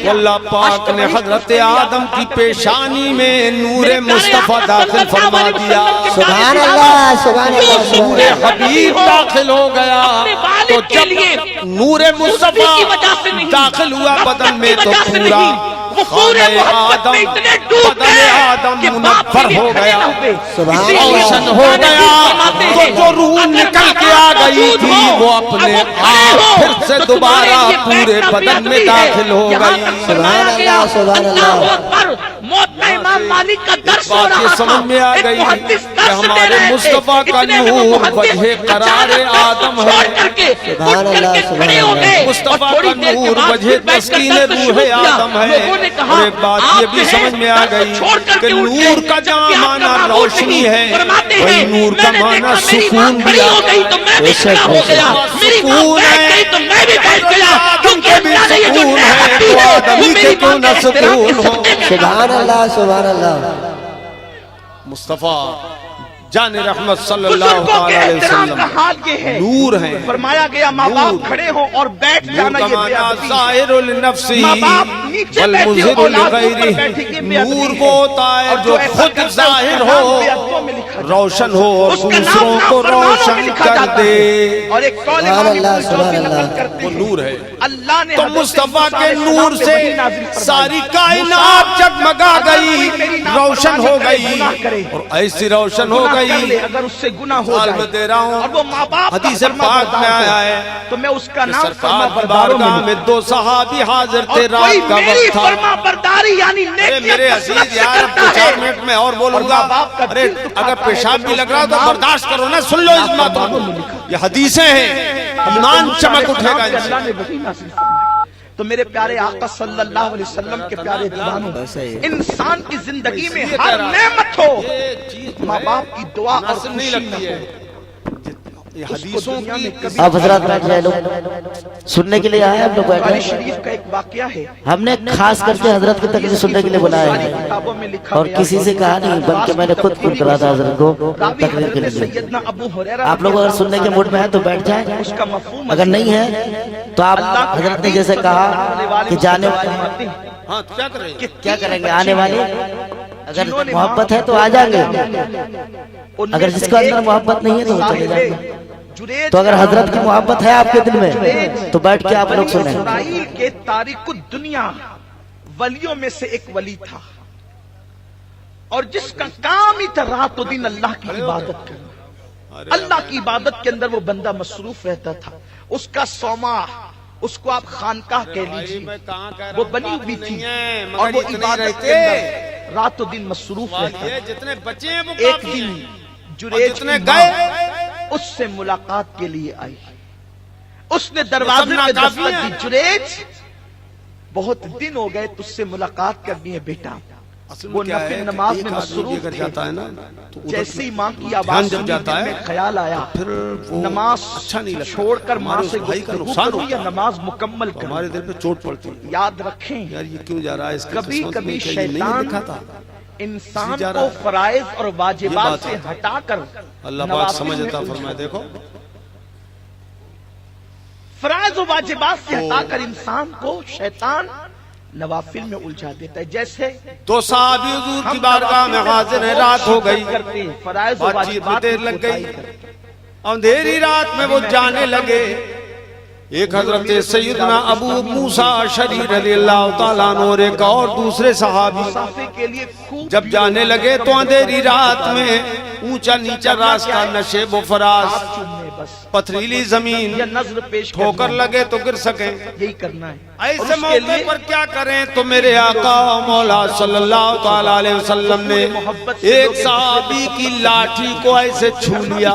अल्लाह पाक ने हजरत आदम की पेशानी में नूरे मुस्तफा दाखिल फरमा दिया। सुभान अल्लाह सुभान अल्लाह सुभान नूरे अल्लाह। हबीब दाखिल हो गया, तो जब नूरे मुस्तफा दाखिल हुआ बदन में तो पूरा आदम बदन आदम मुनव्वर हो गया, रोशन हो गया। तो जो रूह निकल के आ गई थी वो अपने आप फिर से दोबारा पूरे बदन में दाखिल हो गई। सुभान अल्लाह सुभान अल्लाह। मौत का इमाम मालिक का दर्श हो बात रहा ये था। समझ में आ एक गई मुहद्दिस कि दर्श दे हमारे रहे थे। मुस्तफा का इतने में वो नूर मुहद्दिस वजह करार अचानक आदम छोड़ है। करके सुभान उठ अल्लाह, करके सुभान खड़े हो अल्लाह। गए। मुस्तफा और थोड़ी का देर के नूर बाद वजह फिर बैठ कर तस्कीन दर्द रूह शुरू किया। आदम है। लोगों ने कहा, और एक बात ये आप भी जो समझ है में आ दर्द गई छोड़ करके कि उठ गए। नूर का जहाँ जबकि माना आपका रोशनी है, फरमाते वही हैं, नूर का मैंने माना देखा मेरी सुकून माँ भी खड़ी हो गई तो मैं भी बेशक, खड़ा हो बेशक। गया, मेरी माँ सुकून बैठ है। गई तो मैं भी बैठ गया, क्योंकि आदम के भी अल्लाह ने ये जो सुकून है, नेमत दी तो है, आदमी वो के मेरी क्यों माँ ना के एहतराम के सुकून हो। सदक़े में सुभान अल्लाह सुभान अल्लाह। मुस्तफा जान रहमत सल्लल्लाहु बुजुर्गों के अलैहि एहतराम का वसल्लम हाल ये है। नूर है। फरमाया गया माँ बाप खड़े हो और बैठ जाना, ये बेअदबी है। ज़ाहिरुल नफ्सी माँ बाप नीचे वल बैठे हो, मुज़हिरुल औलाद ऊपर गैरी। बैठी, ये बेअदबी नूर है। वो होता है और जो ऐसा खुद करता है, जाहिर उसका हो, नाम बेअदबों में लिखा जाता है। रोशन हो और उसका नाम दूसरों को नाफरमानों में रोशन लिखा कर जाता दे। है। और एक कौल सुभान इमाम अल्लाह, इब्न सुभान जौज़ी नकल अल्लाह। करते वो हैं। नूर है। अल्लाह ने तो हज़रत मुस्तफा मूसा के अलैहिस्सलाम नूर पे से वही नाज़िल फरमाई। सारी कायनात जगमगा अगर गई, कोई मेरी रोशन हो नाफरमानी करे, गई, गुनाह करे, और ऐसी रोशन हो गई, अगर उससे गुनाह हो साल जाए में दे रहा हूँ। और वो माँ बाप का हदीस फर्मा पाक बरदार में हो आया जाए, है तो मैं उसका कि नाम सरकार फर्मा की बरदारों बारगाह में में 2 सहाबी हाजिर थे, और रात कोई का मेरी वक्त था। फर्मा बरदारी यानी अरे नेकियां मेरे कसरत अजीज से यार, अब करता तो 4 है। मिनट में और बोलूंगा। और माँ बाप का अरे दिल दुखाता अगर पेशाब है, भी तो लग रहा हो तो उसका बर्दाश्त करो ना, सुन लो इस बातों को। ये हदीसें हैं, ईमान चमक उठेगा इनसे। अल्लाह ने वही नाज़िल फरमाई। तो मेरे प्यारे आका सल्लल्लाहु अलैहि वसल्लम के प्यारे दीवानों, इंसान की जिंदगी में इसलिए हर कह रहा हूं, नेमत हो, ये चीज माँ बाप की दुआ और मुनासिब नहीं खुशी लगती न है। हो। ये हदीसों की आप हजरत बैठ जाए, लोग सुनने के लिए आए, हम लोग बुखारी बैठे। शरीफ का एक वाकया है, हमने खास करके हजरत की तकरीर सुनने के लिए बुलाया सारी है किताबों में लिखा और गया किसी है। से कहा नहीं, बल्कि मैंने खुद फोन करा था हजरत को रावी तकरीर के हजरत लिए। सैयदना अबू हुरैरा आप लोग अगर सुनने के मूड में हैं तो बैठ जाए, उसका मफहूम अगर नहीं है तो आप हजरत ने जैसे कहा कि जाने वाले हाँ तो क्या करें, क्या करेंगे, आने वाले अगर मोहब्बत है तो आ जाएंगे, अगर जिसके अंदर मोहब्बत नहीं है तो वो चले जाएंगे। तो अगर हजरत की मोहब्बत है आपके दिल में तो बैठ के आप लोग सुने। इस्राइल के तारीख दुनिया वलियों में से एक वली था, और जिसका काम ही था रात दिन अल्लाह की इबादत करना। अल्लाह की इबादत के अंदर वो बंदा मसरूफ रहता था। उसका सोमा, उसको आप खानकाह कह लीजिए, वो बनी हुई थी, और वो इबादत के अंदर रात दिन मसरूफ रहता था। जितने बचे हैं वो एक काफी दिन हैं। जुरेज जितने की गए माँ उससे मुलाकात के लिए आई। उसने दरवाजे पे नाकाफी दस्तक हैं। दी, जुरेज बहुत दिन हो गए तुझसे मुलाकात करनी है बेटा। असल वो में क्या नफिल है, नमाज एक में आदमी मसरूफ अगर थे। जाता है ना तो उधर जैसे ही माँ की ध्यान आवाज जब सुनी, जाता दिल है में ख्याल आया, फिर वो नमाज अच्छा नहीं लगता। छोड़कर माँ हमारे से उस भाई का गुफ्तगू नुकसान करूं या होता है। नमाज मुकम्मल तो करूं। हमारे दिल पे चोट पड़ती है, याद रखें, यार ये क्यों जा रहा है, इसका कभी किस्मत कभी में क्या ये नहीं शैतान लिखा था। इंसान जा रहा को है। फराइज और ये वाजिबात बात से है। हटाकर अल्लाह पाक नवाफिल समझ में अता उलझा फरमाए। देखो फराइज और वाजिबात से हटाकर इंसान को शैतान नवाफिल में उलझा देता है। जैसे तो साहबी हुजूर की बारगाह में हाजिर है, रात हो गई, करते हैं, फराइज और बातचीत में वाजिबात देर में लग गई, कोताही करते हैं। अंधेरी रात में वो जाने लगे। एक हजरत सैयदना अबू मूसा अशरी रज़ियल्लाहु ताला अन्हु और एक और दूसरे सहाबी मुसाफिर के लिए खूब जब जाने लगे तो अंधेरी रात में ऊंचा नीचा रास्ता, नशेब व फराज, हाथ चूमने बस, पथरीली जमीन, या नजर पेश ठोकर करना है। लगे तो गिर सके। यही करना है। और ऐसे उसके मौके लिए पर क्या करें, तो मेरे आका मौला सल्लल्लाहु ताला अलैहि वसल्लम ने एक सहाबी की लाठी को ऐसे छू लिया।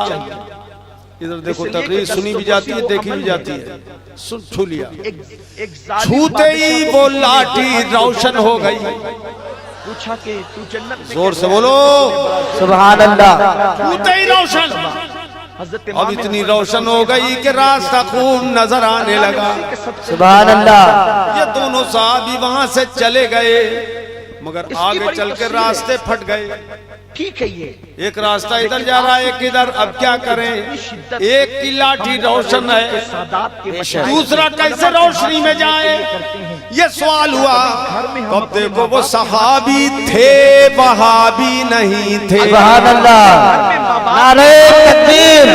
इधर देखो, तकरीर सुनी भी जाती है, देखी भी जाती है, सुन छू लिया। एक जालिम छूते ही बादशाह वो को लाठी रोशन हो गई। पूछा कि तू जन्नत में जोर कैसे से बोलो, सुभान अल्लाह। छूते ही रोशन। हजरत अब इतनी रोशन हो गई कि रास्ता खूब नजर आने लगा। सुभान अल्लाह। ये दोनों साहबी वहां से चले गए, मगर आगे चल के रास्ते फट गए। ठीक है, ये एक रास्ता इधर जा रहा है, एक इधर। अब क्या करें, एक की लाठी रोशन है, सादात के बचाए दूसरा कैसे रोशनी में जाए, ये सवाल हुआ। कब देखो वो सहाबी थे, वहाबी नहीं थे। सुभान अल्लाह। नारे तकबीर,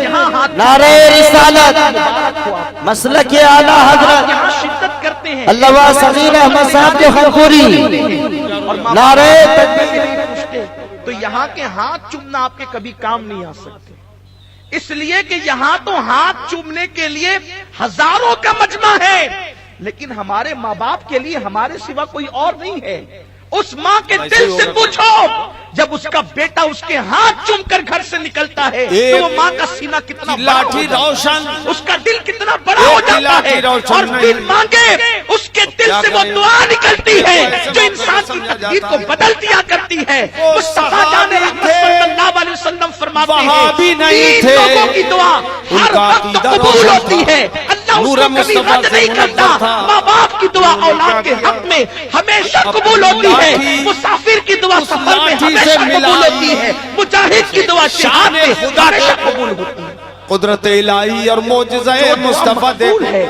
यहाँ हाथ नारे रिसालत, मसलक आला हजरत यहाँ शिद्दत करते हैं। अल्लाह समीर अहमद साहब जो खरखोरी, नारे तकबीर। तो यहाँ के हाथ चूमना आपके कभी काम नहीं आ सकते, इसलिए कि यहाँ तो हाथ चूमने के लिए हजारों का मजमा है, लेकिन हमारे माँ बाप के लिए हमारे सिवा कोई और नहीं है। उस माँ के दिल से पूछो, जब उसका बेटा उसके हाथ चूमकर घर से निकलता है तो वो माँ का सीना कितना बड़ा हो लाठी जाता है, रोशन, उसका दिल कितना बड़ा हो जाता लाठी है, रोशन और नहीं। दिल मांगे उसके दिल से वो दुआ निकलती है जो इंसान की तकदीर को बदल दिया करती है। मुस्तफा जान रहमत सल्लल्लाहु अलैहि वसल्लम फरमाते हैं, वहाबी नहीं थे, तीन लोगों की दुआ हर उनका वक्त अकीदा कबूल रोशन होती था। है। अल्लाह नूर उसको कभी मुस्तफा रद्द से नहीं करता। मुनव्वर था। माँ बाप की दुआ औलाद के हक में हमेशा कबूल होती है। लाठी मुसाफिर की दुआ उस सफर में लाठी हमेशा से कबूल मिलाई। होती है। मुजाहिद की दुआ जिहाद में खुदा हमेशा का कबूल होती है। कुदरत इलाही और मोजज़े मुस्तफा मकबूल देखो, है।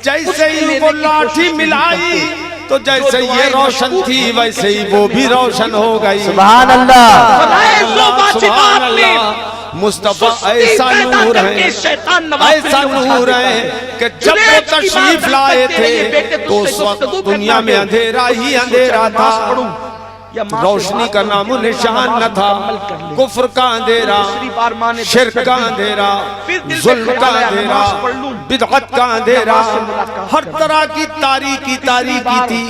जैसे ही वो लाठी मिलाई तो जैसे ये रोशन थी वैसे ही वो भी रोशन हो गई। सुभान अल्लाह। सुभान अल्लाह। मुस्तफा ऐसा नूर है, ऐसा नूर है कि जब वो तशरीफ लाए थे तो उस वक्त दुनिया में अंधेरा ही अंधेरा था। या माँ से रोशनी का नामो निशान न था, कुफ्र का अंधेरा, शिर्क का अंधेरा, जुल्म का अंधेरा, बिदअत का अंधेरा, हर तरह की तारीकी थी,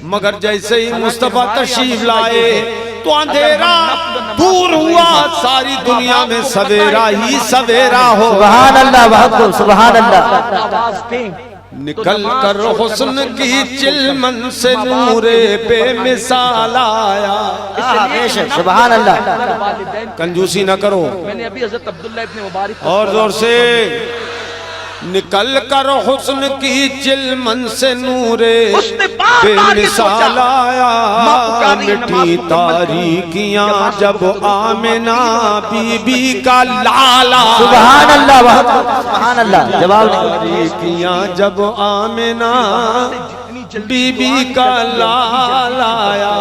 मगर जैसे ही मुस्तफा तशरीफ लाए तो अंधेरा दूर हुआ, सारी दुनिया में सवेरा ही सवेरा हो। सुभान अल्लाह, बहुत सुभान अल्लाह। आवाज दें निकल कर हुस्न की चिलमन से नूरे बेमिसाल आया। सुभान अल्लाह। कंजूसी न करो। मैंने अभी हज़रत अब्दुल्लाह इब्न मुबारक और जोर से निकल कर हुस्न की चिलमन से नूरे बेमिसाल आया। मिठी तारीकियां जब आमिना बीबी का लाला। सुभान अल्लाह, सुभान अल्लाह। जवाब तारीकियां जब आमिना बीबी का लाला आया।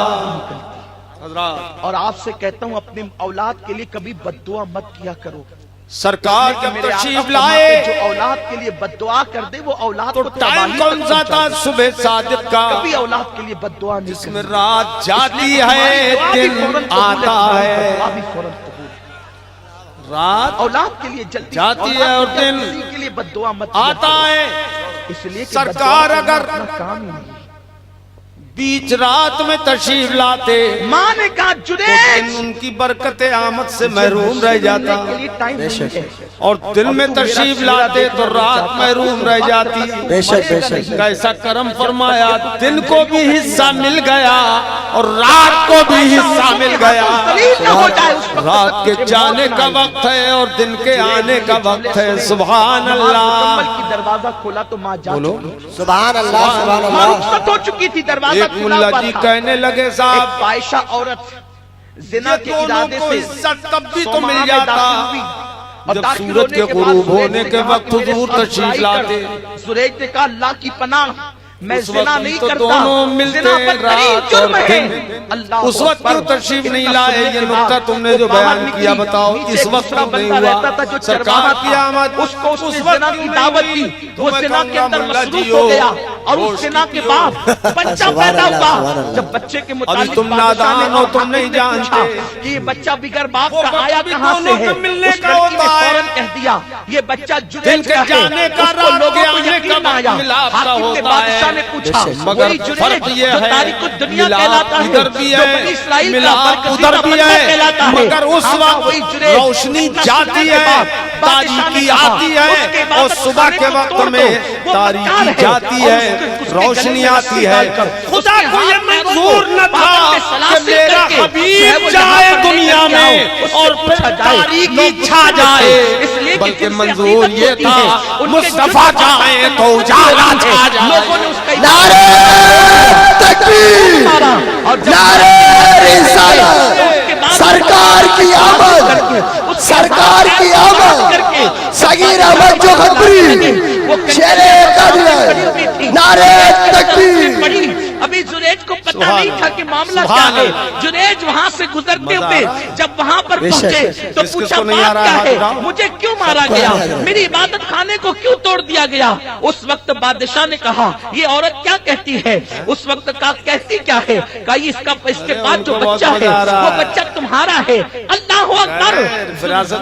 और आपसे कहता हूँ अपने औलाद के लिए कभी बद्दुआ मत किया करो। सरकार जब मेरे तशरीफ आका लाए जो औलाद के लिए बद्दुआ कर दे वो औलाद तो को टाइम कौन सा था? सुबह सादिक का, कभी औलाद के लिए बद्दुआ नहीं जिसमें रात जाती है दिन आता है। रात औलाद के लिए जल्दी जाती है और दिन के लिए बद्दुआ मत आता है। इसलिए कि सरकार बद्दुआ अगर करना काम ही नहीं। बीच रात में तशरीफ लाते माँ ने कहा तो जुनैद दिन उनकी बरकत आमद से महरूम रह जाता, और दिन में तशरीफ लाते तो रात महरूम रह जाती। कैसा करम फरमाया, दिन को भी हिस्सा मिल गया और रात को भी हिस्सा मिल गया। रात के जाने का वक्त है और दिन के आने का वक्त है। सुभान अल्लाह। दरवाजा खोला तो माँ जा बोलो सुभान अल्लाह, सुभान माँ अल्लाह। रुखसत हो चुकी थी, दरवाजा एक मुल्ला जी कहने लगे साहब, एक फाहिशा औरत जिना के दोनों इरादे को से इज्जत तब भी तो सोमा मिल में जाता दाखिल हुई। और जब दाखिल सूरज के होने बाद गुरूब सुरेश होने ने के कहा, वक्त मेरे हुजूर साथ तशरीफ बुराई लाते। कर। सुरेश ने कहा अल्लाह की पनाह, मैं उस जिना वक्त नहीं तो करता, दोनों मिलते जिना बदतरीन रात जुर्म और है। दिन। अल्लाह उस वक्त क्यों तशरीफ नहीं लाए? ये नुक्ता तुमने जो बयान किया बताओ, इस वक्त क्यों नहीं हुआ? सरकार की आमद उसको उस जिना की दावत दी, वो जिना के अंदर मसरूफ हो गया और उस जिना के बाद बच्चा पैदा हुआ। जब बच्चे के मुताबिक तुम नादान हो, तुम नहीं जानते कि ये बच्चा बिगर बाप वो का वक्त आया भी कहाँ से दोनों है। के मिलने उस का लड़की ने होता है। फौरन कह दिया ये बच्चा दिन जुनैद के का जाने है। का उसको रात लोगों के को आने यकीन का आया। मिलाप का हाकिम ने होता बादशाह है। ने पूछा मगर वही फर्क जुनैद ये जो है, तारीकुल दुनिया मिलाप कहलाता है, इधर भी जो है, बनी इस्राइल का मिलाप बरकसीदा उधर भी बंदा है, कहलाता है। मगर उस हाँ, वक्त वही जुनैद रोशनी इतना जाती सुनने के है, बाद बादशाह ने तारीकी कहा, आती है, उसके बाद और सुबह खाने के को वक्त तोड़ दो, में वो तारीकी मक्कार है, जाती और है, उसके रोशनी गले में आती रस्सी है। डालकर, खुदा उसके को ये हाथ पैरों मंजूर को न था बादल में कि सलासिल मेरा करके, हबीब वो जाए यहाँ पर दुनिया लेकर में के आओ, और उससे फिर पूछा जाए, तारीकी लोग छा गुस्से जाए, से, इसलिए कि बल्कि जिनसे मंजूर अकीदत ये होती था है, उनके मुस्तफा जुर्म जाए तो उजाला छा जाए। लोगों ने उसका नारे तकबीर, नारे रिसालत, सरकार की आमद, सरकार की आमद, सगीर अहमद जो खबरी, शेरे कदर, नारे तकबीर। अभी जुनैद को पता नहीं था कि मामला क्या है। जुनैद वहाँ से गुजरते हुए जब वहाँ पर पहुँचे तो पूछा बात क्या है, मुझे क्यों मारा गया, मेरी इबादत खाने को क्यों तोड़ दिया गया। उस वक्त बादशाह ने कहा ये औरत क्या कहती है, उस वक्त का कहती क्या है, कहा इसके बाद जो बच्चा है वो बच्चा तुम्हारा है। अल्लाह अकबर।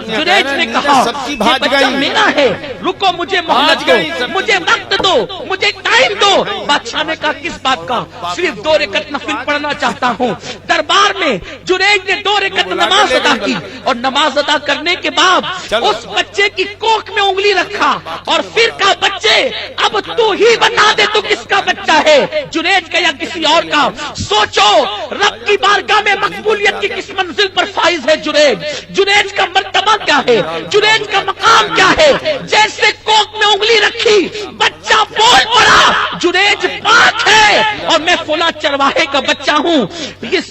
जुनैद ने कहा ये बच्चा मेरा है, रुको मुझे मोहलत दो, मुझे वक्त दो, मुझे टाइम दो। बादशाह ने कहा किस बात का, सिर्फ 2 रकअत नफिल पढ़ना चाहता हूँ। दरबार में जुनैद ने 2 रकअत नमाज अदा की और नमाज अदा करने के बाद उस बच्चे की कोख में उंगली रखा और फिर कहा बच्चे अब तू ही बता दे तू किसका बच्चा है, जुनैद का या किसी और का। सोचो रब की बारगाह में मकबूलियत की किस मंजिल पर फाइज है जुनैद, जुनैद का मर्तबा क्या है, जुनैद का मकाम क्या है। जैसे कोख में उंगली रखी बच्चा बोल पड़ा जुनैद पाक है और मैं फुला चरवाहे का बच्चा हूँ।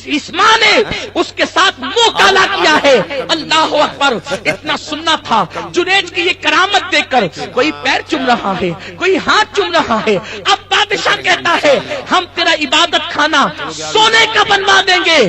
इस माँ ने उसके साथ मुंह काला किया है। अल्लाह अकबर। इतना सुनना था जुनैद की ये करामत देखकर कोई पैर चुम रहा है, कोई हाथ चुम रहा है। अब बादशाह कहता है हम तेरा इबादत खाना सोने का बनवा देंगे।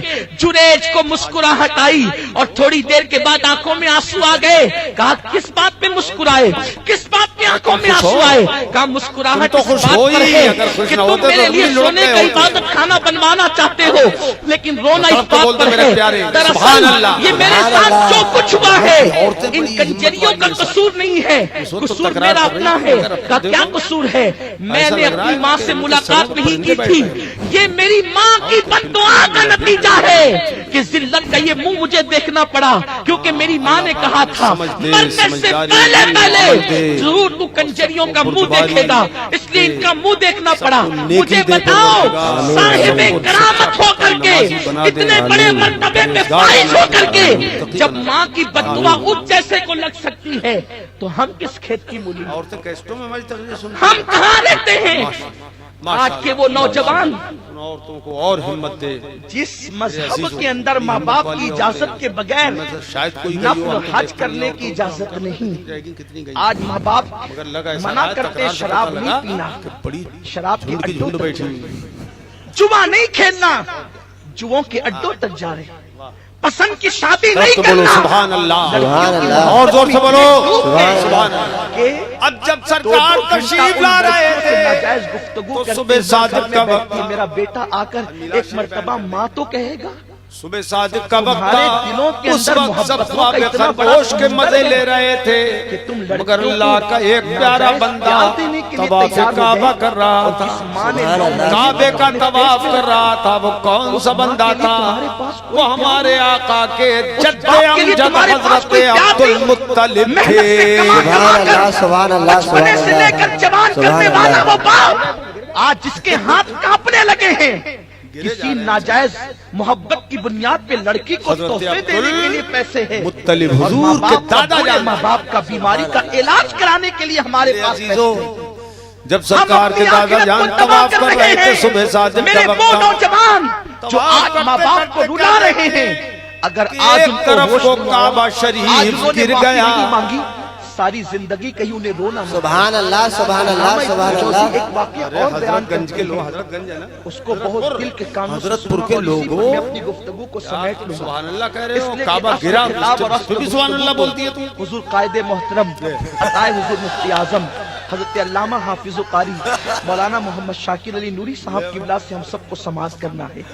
जुनैद को मुस्कुराहट आई और थोड़ी देर के बाद आंखों में आंसू आ गए। कहा किस बात पे मुस्कुराए, किस बात आपकी आंखों में आंसू आए, कहा मुस्कुराहट तो इस खुश बात हो पर ही, है अगर खुश कि ना तुम होते मेरे तो लिए नहीं सोने लौटते का होते। इबादत खाना बनवाना चाहते हो, लेकिन रोना इस तो बात बोलते पर मेरे है प्यारे, दरअसल सुभान अल्लाह, ये मेरे सुभान साथ अल्लाह। जो कुछ हुआ है औरतें इन बड़ी कंजरियों का हिम्मत वाली कसूर नहीं है, तो कसूर तकरार मेरा कर रही अपना है, है। अगर का देखो, क्या कसूर है? मैंने लग रहा अपनी है माँ कि से इनके मुलाकात सर नहीं पर की परिंदे थी, बैठे ये मेरी माँ की बद्दुआ का नतीजा है कि जिल्लत का ये मुंह मुझे देखना पड़ा, क्योंकि मेरी माँ ने कहा था मरने से पहले जरूर तू कंजरियों का मुंह देखेगा, इसलिए इनका मुंह देखना पड़ा। मुझे बताओ, साहिब करामत होकर के, इतने बड़े मर्तबे में फाइज होकर के, जब माँ की बद्दुआ उस जैसे को लग सकती है, तो हम किस खेत की मूली, औरतें कैस्टों में हमारी तकरीर सुनती हम कहाँ रहते हैं? आज के वो नौजवान हैं। औरतों को और हिम्मत दे। जिस मजहब के अंदर माँ बाप की इजाजत के बगैर शायद कोई नफल हज करने की इजाजत नहीं, कितनी गई आज माँ बाप मगर लगा ऐसा मना है, करते हैं तकरार से शराब पता नहीं लगा पीना, कि बड़ी शराब के झुंड की अड्डों झुंड तक बैठी जा हुई। रहे, जुआ नहीं खेलना, जुओं के अड्डों तक जा रहे, पसंद की शादी नहीं तो बोलो करना, सुभान अल्लाह, सुभान अल्लाह। और जोर से बोलो सुभान सुभान अल्लाह। के अब जब सरकार तशरीफ ला रहे थे नाजायज गुफ्तगू तो करते सुबह हुए सादिक घर में का बैठती, वक्त मेरा बेटा आकर एक मर्तबा माँ तो कहेगा। सुबह सादिक का वक्त तुम्हारे दिलों के था, उस अंदर वक्त सब मोहब्बतों ख्वाब का इतना बड़ा खरगोश के समंदर मजे है ले रहे कि थे, तुम लड़कियों मगर को अल्लाह का एक प्यारा नाजायज बंदा प्यार देने के लिए तवाफ तैयार हो काबा गए। कर रहा और था, जिस माँ ने सुभान अल्लाह। काबे का तवाफ कर रहा था, वो कौन सा बंदा था? तुम्हारे पास कोई वो हमारे आका के जद्दे बाप के लिए अमजद तुम्हारे पास हजरत कोई प्यार अब्दुल नहीं। मुत्तलिब मेहनत थे। से कमा सुभान कर अल्लाह, सुभान अल्लाह, बचपने से सुभान लेकर अल्लाह। जवान सुभान करने वाला अल्लाह। वो बाप आज जिसके हाथ कांपने लगे हैं, किसी नाजायज मोहब्बत की बुनियाद पे लड़की को हजरत तोहफे देने के लिए पैसे हैं, मुत्तलिब और हुजूर माँ के बाप का, दादा बूढ़े जान। माँ बाप का बीमारी का इलाज कराने के लिए हमारे पास पैसे अजीजों, हैं। जब सरकार के हम अपनी दादा आखिरत जान को तबाह तवाफ कर कर रहे रहे थे हैं। सुबह सादिक मेरे का वो वक्त था। नौजवान जो तवाफ आज माँ करते बाप को करते रुला क्या रहे हैं, अगर कि आज एक उनको तरफ होश को नहीं काबा आया, शरीफ आज उन्होंने गिर माफी गया। नहीं मांगी, सारी जिंदगी कहीं उन्हें रोना मत। सुभान अल्लाह, सुभान अल्लाह, सुभान अल्लाह। एक वाकया अरे और बयान हजरतगंज के करते लोग, हैं, हजरतगंज है ना, उसको बहुत दिल के कानों से हजरतपुर सुना के और इसी पर लोगों, मैं अपनी गुफ्तगू को समेट लूंगा। सुभान अल्लाह कह रहे हो, इसलिए काबा कि गिरा, किताब और फिर भी सुभान अल्लाह बोलती है तू। हुजूर कायदे मोहतरम अताए हुजूर मुफ्ती आजम हजरत अल्लामा हाफिज कारी मौलाना मोहम्मद शाकिर अली नूरी साहब की वजह से हम सबको समाज करना है,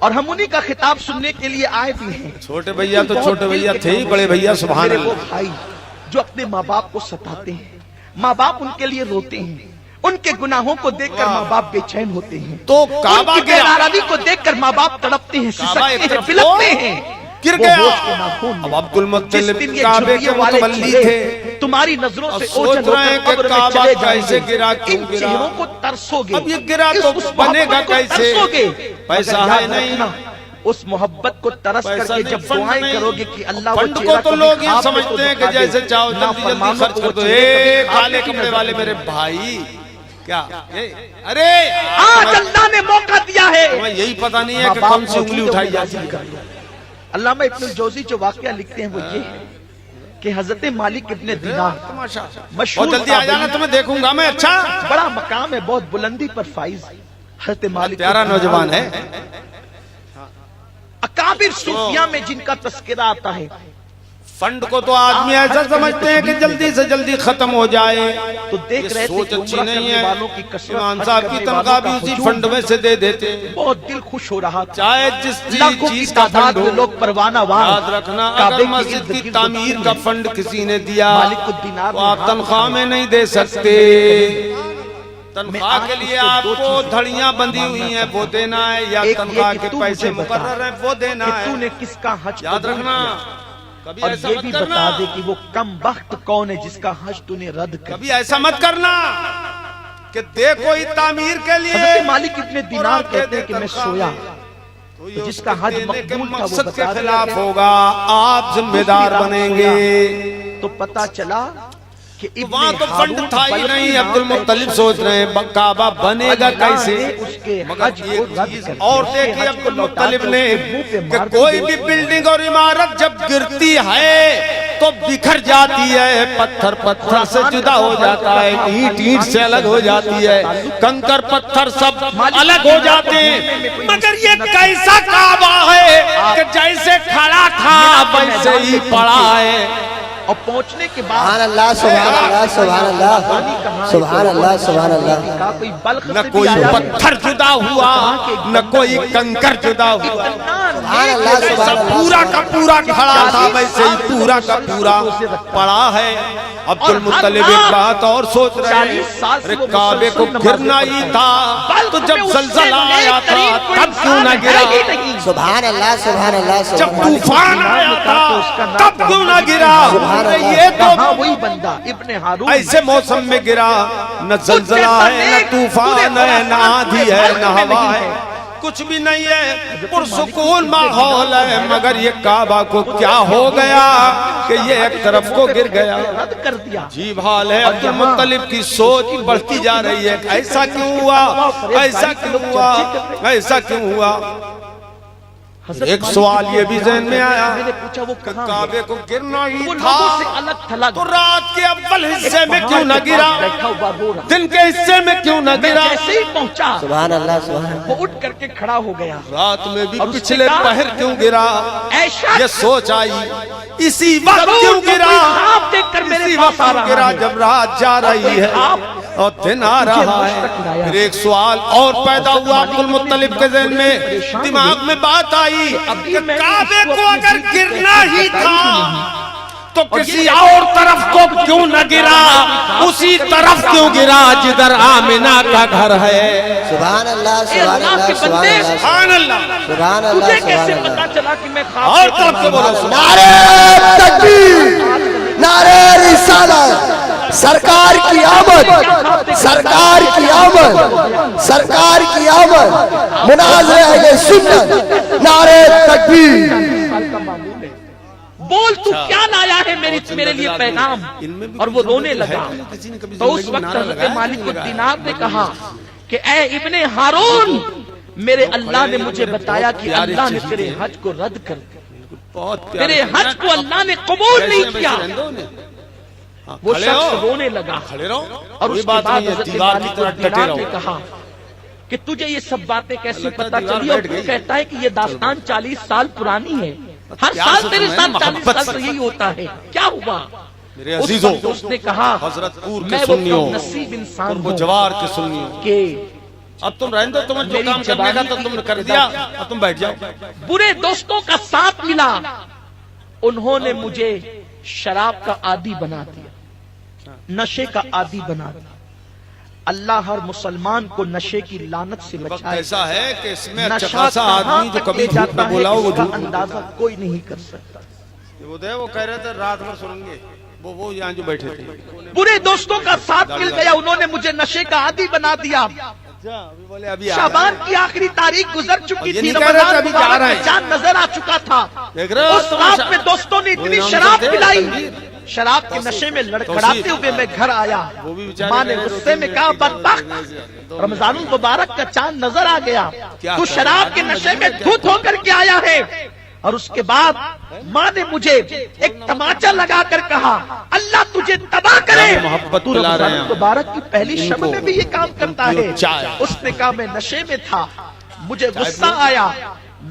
और हम उन्हीं का खिताब सुनने के लिए आए भी हैं। छोटे भैया तो बहुत छोटे दिल भैया के थे ही, कानों बड़े से भैया सुभान मेरे वो अल्लाह। भाई जो अपने माँ बाप को सताते हैं, माँ बाप उनके लिए रोते हैं, उनके गुनाहों को देखकर माँ बाप बेचैन होते हैं, तो काबा उनकी गिरा, बेनारावी को देखकर माँ बाप तड़पते हैं, काबा एक सिसकते हैं, तरफ बिलखते को हैं, गिर वो गया। होश के नाखून में। अब अब्दुल मुत्तलिब जिस दिन ये काबे झुर्रियों के वाले मुतवल्ली चले, थे, तुम्हारी नजरों और से सोच ओझल रहे हैं होकर कि कब्र में काबा चले कैसे जाएंगे। गिरा, क्यों इन गिरा? चेहरों को तरसोगे, अब ये गिरा तो उस बनेगा मोहब्बत को कैसे? तरसोगे। पैसा मगर है याद नहीं, रखना, उस मोहब्बत को तरस पैसा करके नहीं, जब फंड दुआएं नहीं। करोगे कि अल्लाह वो फंड चेहरा को तो कभी लोग ये ख्वाब में तो समझते हैं कि दिखा दे, जैसे चाहो जल्दी जल्दी नाफरमानों खर्च को कर वो दो। चेहरे ए कभी ख्वाब काले में कपड़े नजर वाले नहीं मेरे आते। भाई, क्या अरे आज अल्लाह ने मौका दिया है, तुम्हें यही पता नहीं है माँ कि बाप कौन सी मौजूद उंगली है, उठाई उन्हें जाती राजी है। कर लो। अल्लामा इब्नुल जौजी जो वाकया लिखते हैं वो ये है कि हजरत मालिक इब्ने दिनार तमाशा, मशहूर बहुत जल्दी आ जाना, ताबीन, तुम्हें देखूंगा मैं। अच्छा, बड़ा मकाम है, बहुत बुलंदी पर फाइज, हजरत मालिक प्यारा इब्ने दिनार नौजवान है। अकाबिर सूफिया में जिनका तस्करा आता है, फंड को तो आदमी ऐसा समझते हैं कि जल्दी से जल्दी खत्म हो जाए, तो देख ये रहे थे सोच कि अच्छी उम्रा नहीं करने है। वालों की कसरत, इमाम हज साहब की करने तनख्वाह भी वालों का उसी हुजूम, फंड में से दे देते, बहुत दिल खुश हो रहा था। चाहे जिस लाखों की चीज का तादाद फंड में हो। लोग परवाना याद रखना, अगर मस्जिद की तामीर का फंड किसी ने दिया मालिकुद्दीनार तो ने आप हाथ तनख्वाह में नहीं दे सकते। तनख्वाह के लिए आपको धड़ियां बंधी हुई हैं, वो देना है, या तनख्वाह के पैसे मुकर्रर हैं, वो देना है। तूने किसका हज याद कबूल रखना, किया? कभी और ऐसा ये मत भी करना, बता दे कि वो कम वक्त कौन है जिसका हज तूने रद्द कर कभी ऐसा मत करना कि देखो ही तामीर के लिए। हजरत मालिक इब्ने दिनार और आप कहते हैं कि मैं तनख्वाह सोया, तो ये तो जिसका उसके हज देने के मकबूल था वो मकसद के बता दिया खिलाफ गया। होगा, आप जिम्मेदार बनेंगे। तो पता चला कि इब्ने वहाँ तो फंड हारून था ही बल्कि नहीं। नाम अब्दुल का मुत्तलिब एक सोच रहे हैं काबा बनेगा अल्लाह कैसे, ने उसके मगर हज को एक रद्द चीज कर और दिया। देखिए हज को अब्दुल लौटा मुत्तलिब के ने उसके मुंह पे कि मार कोई दिया। भी बिल्डिंग और इमारत जब गिरती है तो बिखर जाती है, पत्थर पत्थर से जुदा हो जाता है, ईंट ईंट से अलग हो जाती है, कंकर पत्थर सब अलग हो जाते हैं। मगर ये कैसा काबा है कि जैसे खड़ा था वैसे ही पड़ा है। और पहुंचने के सुभान बाद अल्लाह सुभान अल्लाह सुभान अल्लाह सुभान अल्लाह सुभान अल्लाह। का कोई बल्ख न से कोई भी आया है। पत्थर जुदा हुआ, न कोई कंकर जुदा हुआ। सुभान अल्लाह सुभान सब अल्लाह पूरा का पूरा खड़ा था, वैसे ही पूरा का पूरा पड़ा है। अब्दुल मुत्तलिब एक बात और सोच रहे हैं, अरे काबे को गिरना ही था तो जब ज़लज़ला आया था तब क्यों न गिरा? सुभान अल्लाह सुभान अल्लाह जब सुभान अल्लाह। तूफान आया था तब क्यों न गिरा? अरे ये कहा तो वही बंदा इब्ने हारून ऐसे मौसम में गिरा, न ज़लज़ला है, न तूफान है, न आंधी है, न हवा है, कुछ भी नहीं है, पुरसुकून माहौल है। मगर ये काबा को क्या हो गया कि ये एक तरफ को गिर गया? रद्द कर दिया। जी हाल है। अब्दुल मुत्तलिब की सोच बढ़ती जा रही है, ऐसा क्यों हुआ, ऐसा क्यों हुआ, ऐसा क्यों हुआ? एक सवाल ये भी ज़हन में आया, मैंने पूछा वो कहाँ काबे को गिरना ही वो था लोगों से अलग थलग तो रात के अव्वल हिस्से में क्यों न गिरा? बैठा हुआ रो रहा। दिन के हिस्से में क्यों न मैं गिरा? जैसे ही पहुंचा सुभान अल्लाह सुभान वो उठ करके खड़ा हो गया। रात में भी और उसने पिछले कहा, पहर क्यों गिरा? ऐशा ये सोच आई, इसी वक्त क्यों गिरा? आप देखकर मेरे इसी पास वक्त आ क्यों रहा गिरा है। जब रात जा रही है और दिन आ रहा है? फिर एक सवाल और पैदा हुआ अब्दुल मुत्तलिब के ज़हन में, दिमाग में बात आई कि काबे को अगर गिरना ही था तो किसी और तरफ को क्यों न गिरा? उसी तरफ क्यों गिरा जिधर आमिना का घर है? सुभान अल्लाह सुभान अल्लाह सुभान अल्लाह सुभान अल्लाह। सुभान अल्लाह तुझे सुभान कैसे अल्लाह। पता चला कि मैं ख्वाब और में तरफ से बोलो नारे तकबीर, नारे रिसालत, सरकार की आमद, सरकार की आमद, सरकार की आमद, मुनाज़िर अहले सुन्नत, नारे तकबीर। बोल तू क्या लाया है मेरे लिए पैगाम? और वो रोने लगा। तो उस वक्त हज़रत मालिक दिनार ने कहा कि ए इब्ने हारून, मेरे अल्लाह ने मुझे बताया कि अल्लाह ने तेरे हज को रद्द कर दिया, तेरे हज को अल्लाह ने कबूल नहीं किया। वो शख्स रोने लगा। खड़े रहो और उसके बात बाद नहीं है, हज़रत दीवार की मालिक तरह डटे दिनार रहो। ने कहा कि तुझे ये सब बातें कैसे लगता पता दीवार चली? और बैठ तू गई। कहता है कि ये दास्तान 40 साल पुरानी है, हर प्यार साल से तेरे सुनो, साथ 40 मोहब्बत साल से। से यही होता है, क्या हुआ? मेरे उस अजीजों, वक्त उसने कहा हजरत पूर के मैं वो सुन्नियों, नसीब इंसान वो हूँ जवार के सुन्नियों, कि अब तुम रहने दो, तुम्हें जो मेरी काम करने का जवानी तो की तुमने कर दिया, अब तुम बैठ जाओ। बुरे दोस्तों का साथ मिला, उन्होंने मुझे शराब का आदी बना दिया, नशे का आदी बना दिया। अल्लाह हर मुसलमान को नशे की लानत से वक्त बचाए। ऐसा है कि इसमें अच्छा नशा खासा कहाँ आदमी जो तक कभी ले झूठ जाता न है, बोला हो वो इसका झूठ अंदाजा कोई नहीं कर सकता। वो दे वो कह रहे थे रात भर सुनेंगे, वो यहाँ जो बैठे थे। बुरे दोस्तों का साथ मिल गया, उन्होंने मुझे नशे का आदी बना दिया। अभी बोले अभी आ शाबान की आखिरी तारीख गुजर चुकी और ये थी, नहीं कह रहे थे रमजान अभी जा मुबारक रहे में हैं। चांद नजर आ चुका था। देख रहे हो उस तमाशा? रात में दोस्तों ने वो इतनी इमाम शराब थे, पिलाई, तनवीर। शराब के नशे में लड़खड़ाते हुए मैं घर आया। वो भी बेचारे माँ ने गए, गुस्से में कहा, बदबख्त, रमजानुल मुबारक का चांद नजर आ गया, क्या तू करें? शराब के नशे में धुत होकर के आया है। और उसके बाद माँ ने मुझे एक तमाचा लगाकर कहा, अल्लाह तुझे तबाह करे। मोहब्बत तू पिला रहे हैं रमजानुल मुबारक की पहली शब में भी ये काम करता है। चाय। उसने कहा मैं नशे में था, मुझे गुस्सा आया,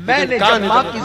मैंने जब माँ की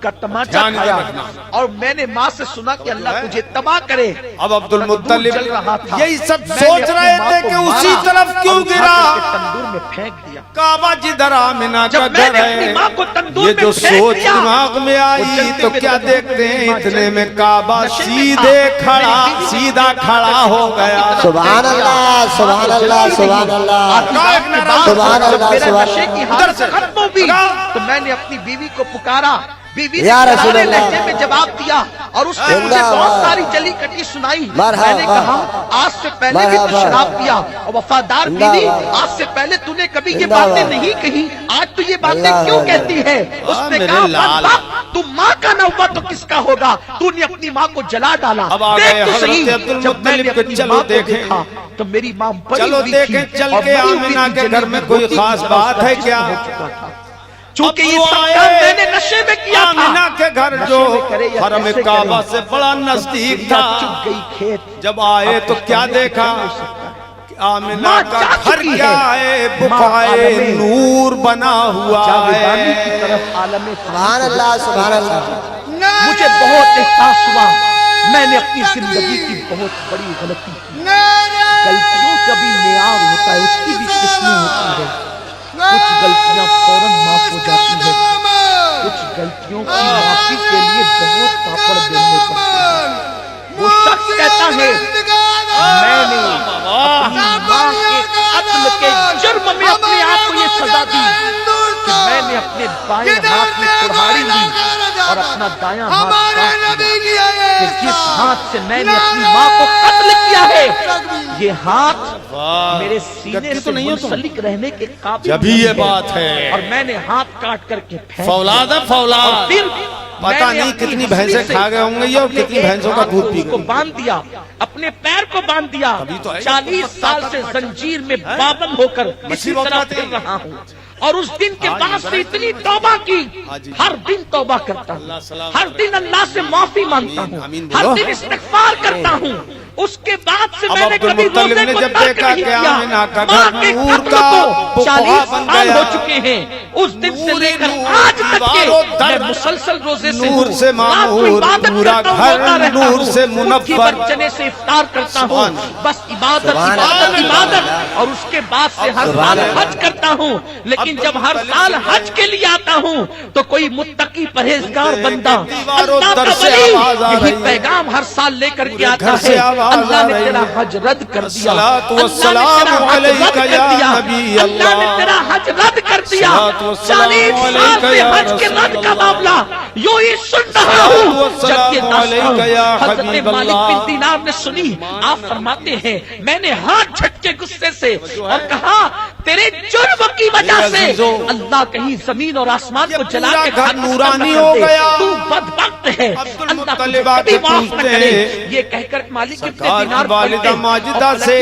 का टमाटर ध्यान खाया रखना। और मैंने माँ से सुना कि अल्लाह तुझे तबाह करे। अब अब्दुल मुत्तलिब तंदूर जल रहा था, यही सब मैंने सोच अपनी रहे माँ थे को कि उसी मारा तरफ क्यों और उठा गिरा? करके तंदूर में फेंक दिया। काबा जिधर आमिना का जब घर मैंने अपनी माँ को है, तंदूर ये में जो फेंक सोच दिया, दिमाग में वो आई जलते तो हुए क्या नजर देखते हैं, मेरी माँ इतने जल में गई। काबा नशे में सीधे था, खड़ा, मेरी बीवी सीधा खड़ा हो गया। सुभान अल्लाह सुभान अल्लाह सुभान अल्लाह सुभान अल्लाह सुभान नशे की उधर हालत से खत्म हुई लगा। तो मैंने अपनी बीवी को पुकारा, बीवी ने या रसूल करारे अल्लाह। लहजे में जवाब दिया और उसने मुझे जिंदाबाद। बहुत सारी जली कटी सुनाई। मरहबा। मैंने कहा आज से पहले भी तो मरहबा। शराब पिया और वफादार बीवी, जिंदाबाद। आज से पहले तूने कभी ये जिंदाबाद। बातें नहीं कही, आज तू ये बातें अल्लाह क्यों अल्लाह। कहती है? उसने मेरे कहा लाल। बदबख्त, तू माँ का न हुआ तो किसका होगा? तूने अपनी माँ को जला डाला। अब आ देख गए तो सही, हज़रत अब्दुल जब मैंने मुत्तलिब को, अपनी चलो माँ को देखें। देखा तो मेरी माँ बड़ी चलो हुई देखें, थी चल और के बड़ी हुई आमिना थी, के जली घर में कोई होती खास थी, बात उसका है जिस्म क्या? हो चुका था। चूंकि ये अब सब वो काम आए, मैंने नशे में किया था। आमिना के घर जो नशे में करे या हरम कैसे काबा करे? से बड़ा नजदीक चिड़िया था। चुग गई खेत। जब आए तो क्या देखा? आमिना माँ का जा घर चुकी क्या है। है? माँ बुकाए आलमे नूर बना हुआ जावेदानी की है। तरफ आलमे सुभान अल्लाह सुभान अल्लाह। मुझे बहुत एहसास हुआ میں نے اپنی زندگی کی بہت بڑی غلطی کی. غلطیوں کا بھی معیار ہوتا ہے, اس کی بھی قسمیں ہوتی ہے. کچھ غلطیاں فوراً معاف ہو جاتی ہیں, کچھ غلطیوں کی معافی کے لیے بہت پاپڑ بیلنے پڑتے ہیں. وہ شخص کہتا ہے میں نے اپنی ماں کے قتل کے جرم میں اپنے آپ کو یہ سزا دی کہ میں نے اپنے بائیں ہاتھ میں کڑھاڑی لی اور اپنا دایاں ہاتھ کاٹ لیا, کہ جس ہاتھ سے میں نے اپنی ماں کو قتل کیا ہے یہ ہاتھ میرے سینے سے منسلک رہنے کے قابل جب ہی یہ بات ہے, اور میں نے ہاتھ کاٹ کر کے پھینک فولاد ہے فولاد. پھر پتہ نہیں کتنی بھینسیں کھا گئے ہوں گے یہ, اور کتنی بھینسوں کا دودھ پی کو گئے. باندھ دیا, اپنے پیر کو باندھ دیا. ابھی تو ہے 40 سال سے زنجیر میں پابند ہو کر اسی طرح پھر رہا ہوں, اور اس دن کے بعد سے اتنی توبہ کی, ہر دن توبہ کرتا ہوں, ہر دن اللہ سے معافی مانگتا ہوں, ہر دن استغفار کرتا ہوں. اس کے بعد سے میں نے کبھی روزے کو ترک نہیں کیا. ماں کے قتل کو 40 سال ہو چکے ہیں, اس دن سے لے کر آج تک کے میں مسلسل روزے سے نور سے معمور, پورا گھر نور سے منور, چنے سے افطار کرتا ہوں. بس عبادت عبادت عبادت, اور اس کے بعد سے ہر سال حج کرتا ہوں. لیکن جب ہر سال حج کے لیے آتا ہوں تو کوئی متقی پرہیزگار بندہ اللہ کا ولی یہی پیغام ہر سال لے کر کے آتا ہے, اللہ نے تیرا حج رد کر دیا, اللہ نے تیرا حج رد کر دیا. 40 سال سے حج کے رد کا معاملہ یوں ہی سن رہا ہوں. جب یہ داستان حضرت مالک بن دینار نے سنی, آپ فرماتے ہیں میں نے ہاتھ جھٹکے غصے سے اور کہا تیرے جرم کی وجہ سے اللہ کہیں زمین اور آسمان کو جلا کے گھر نورانی ہو گیا, تو بدبخت ہے, اللہ تجھے کبھی معاف نہ کرے. یہ کہہ کر مالک ابن دینار والدہ ماجدہ سے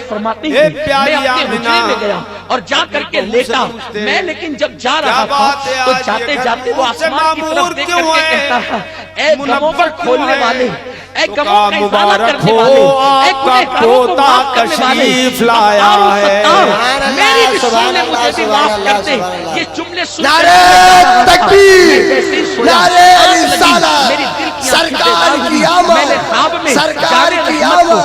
فرماتے ہیں میں اپنے حجرے میں گیا اور جا کر کے لیٹا. میں لیکن جب جا رہا تھا تو جاتے جاتے وہ آسمان کی طرف دیکھ کر کے کہتا تھا اے گموں پر کھولنے والے, اے گموں کا ازالہ کرنے والے, اے گنہگاروں کو معاف کرنے والے, میری رسول نے مجھے بھی معاف کر دے. یہ جملے سن نعرہ تکبیر, نعرہ رسالت, سرکار کی آمد, سرکار کی آمد,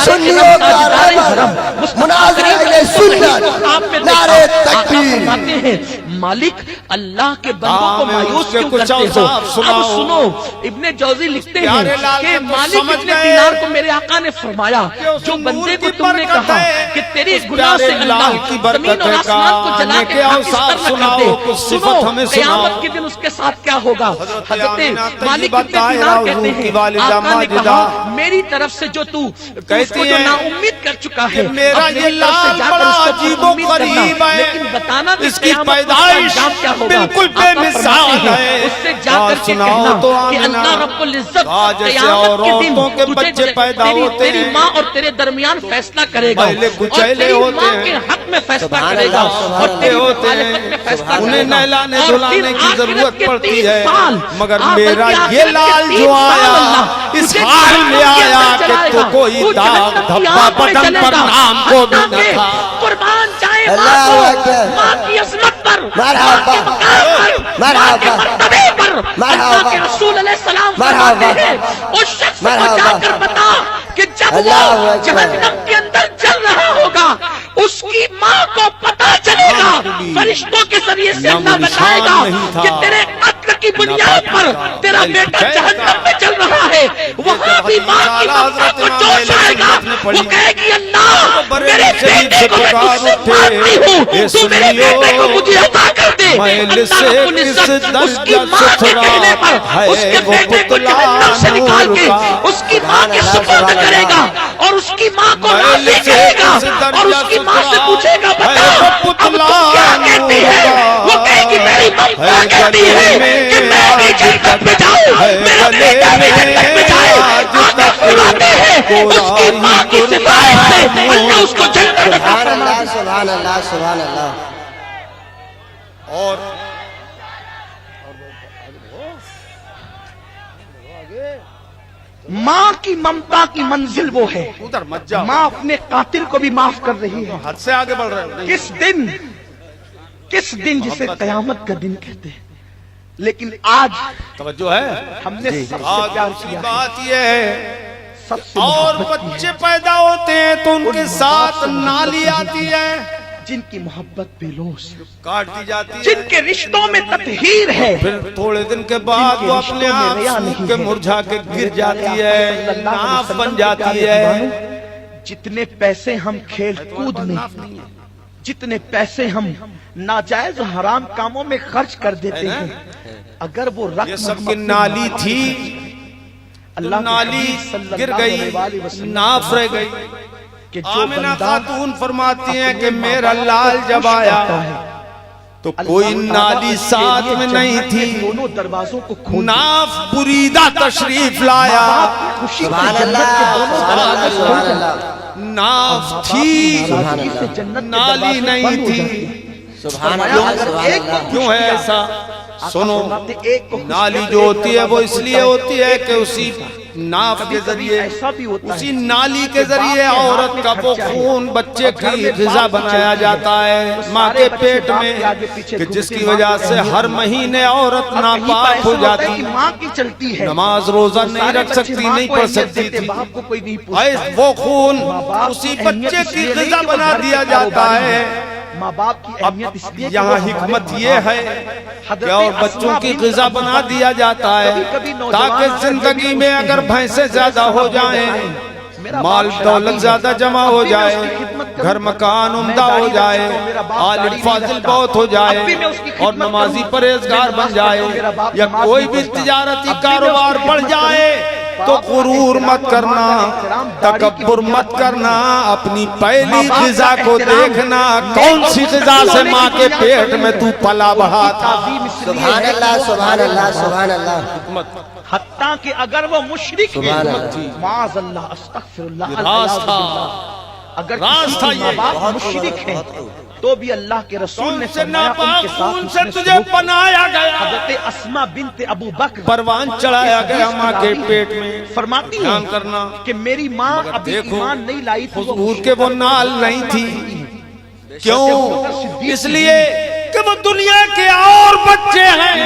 سنیوں کا رحمت, مناظرہ اہل سنت, نعرہ تکبیر. مالک اللہ کے بندوں کو مایوس کیوں کرتے ہو؟ اب سنو, ابن جوزی لکھتے ہیں کہ مالک ابن دینار کو میرے آقا نے فرمایا جو بندے کو تم نے کہا کہ تیرے گناہ سے اللہ زمین اور آسمان کو جلا کے خاکستر نہ کر دے, سنو قیامت کے دن اس کے ساتھ کیا ہوگا. حضرت مالک ابن دینار کہتے ہیں آقا نے کہا میری طرف سے جو تو اس کو جو نا امید کر چکا ہے, میرا یہ لال بڑا عجیب و غریب ہے, لیکن بتانا اس کی پیدائش بالکل بے مثال ہے. اس سے جا کر کے کہنا کہ اللہ رب العزت قیامت کے دن تجھے تیری ماں اور تیرے درمیان فیصلہ کرے گا, اور تیری ماں کے حق میں فیصلہ کرے گا, اور تیری مخالفت میں فیصلہ کرے گا. اور پھر آخرت کے 30 سال مگر میرا یہ لال جو آیا اس حال میں آیا کہ تو کوئی داغ دھبا بٹن پر نام کو بھی نہ تھا. قربان جائے ماں کی عظمت پر, مرحبا, مرحبا, اللہ کے رسول علیہ السلام فرماتے ہیں اس شخص کو جا کر بتا کہ جب وہ جہنم کے اندر جل رہا ہوگا اس کی ماں کو پتا چلے گا, فرشتوں کے ذریعے سے اللہ بتائے گا کہ تیرے قتل کی بنیاد پر تیرا بیٹا جہنم میں چل رہا ہے. وہاں بھی ماں کی ممتا کو جوش آئے گا, وہ کہے گی اللہ میرے بیٹے کو میں تجھ سے مانتی ہوں, تو میرے بیٹے کو مجھے عطا کر دے. اللہ رب العزت اس کی ماں کے کہنے پر اس کے بیٹے کو جہنم سے نکال کے اس کی ماں کے سپرد کرے گا, اور اس کی ماں کو راضی کرے گا, اور اس کی ماں سے پوچھے گا بتا اب تو کیا کہتی ہے. وہ کہے گی میری ممتا کہتی ہے کہ میں بھی جنت میں جاؤں, میرا بیٹا بھی جنت میں جائے. آقا فرماتے ہیں اس کی ماں کی صفات سے اللہ اس کو جنت میں سبحان اللہ, سبحان اللہ, سبحان اللہ. اور ماں کی ممتا کی منزل وہ ہے, ادھر مت جاؤ, ماں اپنے قاتل کو بھی معاف کر رہی ہے. حد سے آگے بڑھ رہے ہو. کس دن جسے قیامت کا دن کہتے ہیں, लेकिन आज तवज्जो है हमने सबसे आज प्यार दूसरी किया है, बात यह है सबसे और मोहब्बत की बच्चे पैदा होते हैं तो उनके साथ नाली आती है, है। जिनकी मोहब्बत बेलोस, काट दी जाती है, जिनके रिश्तों में तत्हीर है, फिर थोड़े दिन के बाद जिनके वो रिश्तों अपने में आप रिया सूख नहीं के है, मुरझा के गिर जाती है, नाफ बन जाती है। जितने पैसे हम खेल कूद में, जितने पैसे हम नाजायज और हराम कामों में खर्च कर देते हैं, अगर वो ये रकम सबकी नाली थी तो नाली गिर गई, नाफ रह गई। कि जो आमिना बंदा खातून फरमाती हैं कि मेरा लाल जब आया तो कोई नाली साथ में नहीं थी, दोनों दरवाजों को खोल नाफ बुरीदा तशरीफ लाया, खुशी सुभान अल्लाह, सुभान अल्लाह, सुभान अल्लाह, नाफ थी नाली नहीं थी। सुभान अल्लाह, सुभान अल्लाह। क्यों है ऐसा? सुनो, नाली जो होती है वो इसलिए होती है कि उसी नाफ के जरिए, ऐसा भी होता उसी है नाली के जरिए औरत का वो खून बच्चे की ग़िज़ा बनाया जाता है माँ के पेट में, कि जिसकी वजह से हर महीने औरत नापाक हो जाती, माँ की चलती है, नमाज रोजा नहीं रख सकती, नहीं पढ़ सकती थी, बाप को कोई नहीं वो खून उसी बच्चे की ग़िज़ा बना दिया जाता है। माँ बाप की अब अहमियत इसलिए कि यहाँ वो हिकमत ये है कि और बच्चों की ग़िज़ा बना दिया जाता है ताकि जिंदगी में अगर भैंसे ज्यादा हो जाएं, माल दौलत ज्यादा जमा हो जाए, घर मकान उम्दा हो जाए, आलिम फाजिल बहुत हो जाए और नमाजी परहेजगार बन जाए, या कोई भी तिजारती कारोबार बढ़ जाए तो गुरूर मत करना, तकब्बुर मत करना, अपनी पहली ग़िज़ा को देखना कौन सी ग़िज़ा से माँ के पेट में तू पला बढ़ा था। सुभान अल्लाह, सुभान अल्लाह, सुभान अल्लाह। हत्ता कि अगर वो मुशरिक है, सुभान अल्लाह। माज़अल्लाह, अस्तग़फिरुल्लाह, रास्ता अगर रास्ता किसी ये माँ बाप मुशरिक है तो भी अल्लाह के रसूल ने से फरमाया नापाक उनके साथ खून से उसने तुझे सलूक बनाया गया, हज़रत अस्मा बिन्त अबू बकर परवान चढ़ाया गया माँ के पेट में। फरमाती है ध्यान करना कि मेरी माँ अभी देखो, ईमान नहीं लाई थी, हुजूर के वो नाल नहीं थी। क्यों? इसलिए कि वो दुनिया के और बच्चे हैं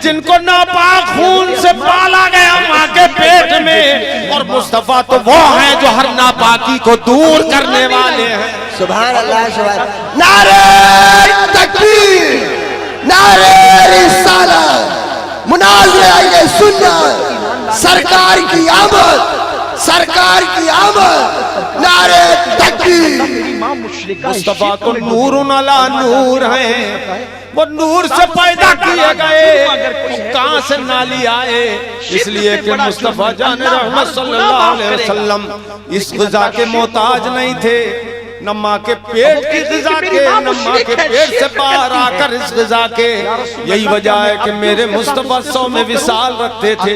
जिनको नापाक खून से पाला गया माँ के पेट में, और मुस्तफा तो वो हैं जो हर नापाकी को दूर करने वाले हैं। सुभान अल्लाह, सुभान। नारे तकबीर, नारे रिसालत, मुनाज़िर अहले सुन्नत, सरकार की आमद, सरकार की आमद, नारे तकबीर। मुस्तफा तो नूरुन अला नूर हैं, वो नूर से पैदा किए गए, कहां से नाली आए? इसलिए कि मुस्तफा जान रहमत सल्लल्लाहु अलैहि वसल्लम इस ग़िज़ा के मोहताज नहीं थे, न माँ के पेट की ग़िज़ा के, न माँ के पेट से बाहर आकर इस ग़िज़ा के। यही वजह है कि मेरे मुस्तफा 100 में विसाल रखते थे,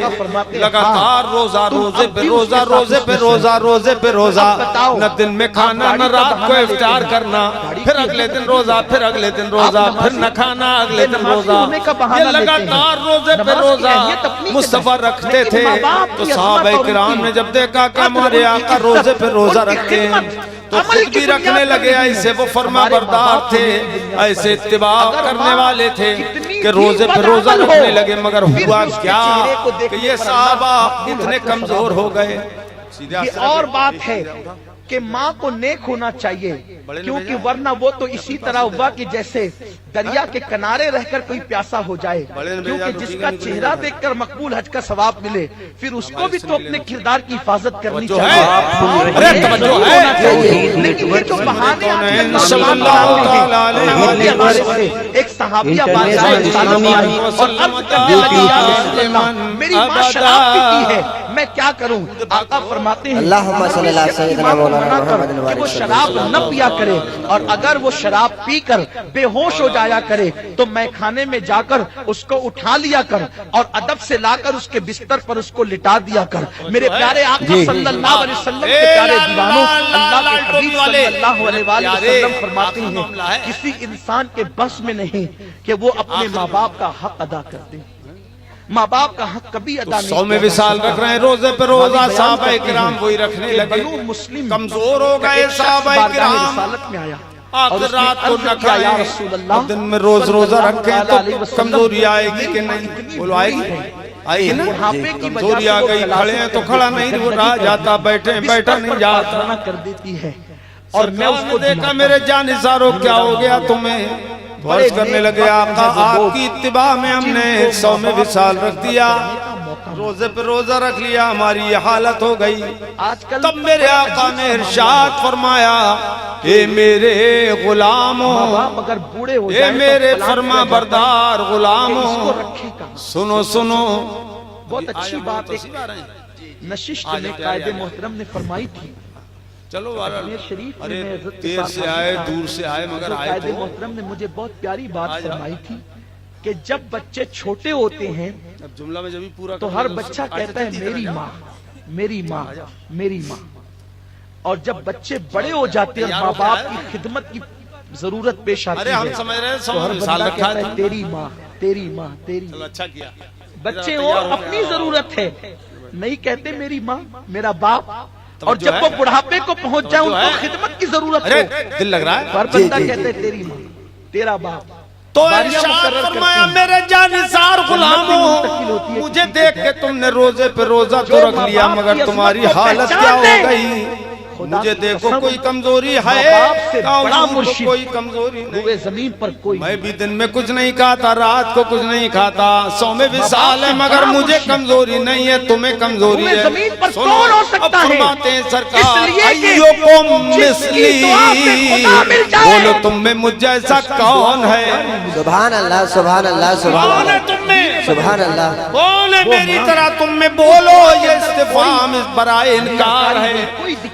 लगातार रोजा रोजे पे रोजा, रोजे पे रोजा, रोजे पे रोजा, न दिन में खाना न रात को इफ्तार करना, फिर अगले दिन रोजा, फिर अगले दिन रोजा, फिर न खाना, अगले दिन रोजा, ये लगातार रोजे पे रोजा मुस्तफा रखते थे। तो सहाबा किराम ने जब देखा कि हमारे आका रोजे पे रोजा रखते हैं तो खुद भी रखने लगे, ऐसे वो फर्मा बरदार थे, ऐसे इत्तिबा करने वाले थे कि रोजे पे रोजा रखने लगे। मगर हुआ क्या कि ये सहाबा इतने कमजोर हो गए। ये और बात है कि माँ को नेक होना चाहिए, क्योंकि वरना वो तो इसी तरह हुआ कि जैसे दरिया के किनारे रहकर कोई प्यासा हो जाए, क्योंकि जिसका चेहरा देखकर मकबूल हज का सवाब मिले, फिर उसको भी तो अपने किरदार की हिफाजत करनी चाहिए। लेकिन ये जो बहाने एक सहाबिया मेरी माँ शराब पीती है, मैं क्या करूँ? आका फरमाते हैं अल्लाहुम्मा सल्ली अला सय्यिदिना मौलाना मुहम्मद वो शराब न पिया करे, और अगर वो शराब पीकर बेहोश हो जाया करे तो मैं खाने में जाकर उसको उठा लिया कर और अदब से लाकर उसके बिस्तर पर उसको लिटा दिया कर। मेरे प्यारे आका सल्लल्लाहु अलैहि वसल्लम के प्यारे दीवानों, अल्लाह के हबीब सल्लल्लाहु अलैहि वसल्लम फरमाते हैं किसी इंसान के बस में नहीं कि वो अपने माँ बाप का हक अदा कर दे। माँ बाप का हक कभी अदा नहीं। 100 में विसाल रख रहे हैं, रोजे पे रोजा सहाबा किराम वही रखने लगे, मुस्लिम कमजोर हो गए सहाबा किराम। रिसालत में आया, آخر رات کو نہ کیا یا کھائیں رسول اور اللہ دن میں روز روزہ رکھیں صلی اللہ علیہ تو وسلم کمزوری آئے گی کہ نہیں؟ بولو آئے گی؟ آئے گی نا؟ بڑھاپے کی وجہ کمزوری سے آ وہ گئی، کھڑے ہیں تو کھڑا نہیں رہا جاتا، بیٹھے ہیں بیٹھا نہیں جاتا۔ منع کر دیتی ہے اور میں اس سرکار کو نے دیکھا میرے جانثاروں کیا ہو گیا تمہیں، فرض کرنے لگے آقا آپ کی اتباع میں ہم نے 100 میں وصال رکھ دیا، روزے پہ روزہ رکھ لیا، ہماری یہ حالت ہو گئی۔ آج کل تب میرے آقا نے ارشاد فرمایا اے میرے غلاموں، باپ اگر بوڑھے ہو اے جائیں میرے تو فرما بردار اس کو غلاموں، رکھے کہاں؟ سنو سنو۔ بہت اچھی بات ایک نشست میں قائد محترم نے فرمائی تھی۔ چلو اجمیر شریف ارے میں عزت کے دیر ساتھ سے آئے دور سے آئے مگر آئے قائد تو محترم نے مجھے بہت پیاری بات فرمائی تھی کہ جب بچے چھوٹے ہوتے ہیں اب جملہ میں جب ہی پورا تو ہر بچہ کہتا ہے میری ماں میری ماں میری ماں، اور جب بچے بڑے ہو جاتے ہیں اور ماں باپ کی خدمت کی ضرورت پیش آتی ارے ہے ہم سمجھ رہے ہیں تو ہر 100 سال بندہ رکھا کہتا ہے ہے تیری ماں تیری ماں تیری چلو ماں۔ اچھا کیا بچے وہ اپنی ضرورت ہے، نہیں کہتے میری ماں میرا باپ، اور جب وہ بڑھاپے کو پہنچ جائے ان کو خدمت کی ضرورت ارے ہو دل لگ رہا ہے ہر بندہ کہتا ہے تیری ماں تیرا باپ۔ تو باریاں ارشاد مقرر کرتے فرمایا ہیں۔ میرے جانثار غلاموں، مجھے دیکھ کے تم نے روزے پہ روزہ تو رکھ لیا مگر تمہاری حالت کیا ہو گئی؟ مجھے دیکھو کوئی کمزوری ہے، بڑا مرشد کوئی کمزوری نہیں۔ روئے زمین پر کوئی میں بھی دن میں کچھ نہیں کھاتا، رات کو کچھ نہیں کھاتا، 100 میں وصال ہے مگر مجھے کمزوری نہیں ہے، تمہیں کمزوری روئے ہے۔ زمین پر سنو، کون ہو سکتا اب ہے؟ فرماتے ہیں اس سرکار لیے کہ ایوکم جس کی دعا سے خدا مل مثلی، جائے۔ بولو تم میں مجھ جیسا کون ہے؟ سبحان اللہ سبحان اللہ سبحان کون ہے اللہ تم میں؟ سبحان اللہ۔ بولے میری طرح تم میں بولو، یہ استفہام اس برائے انکار ہے،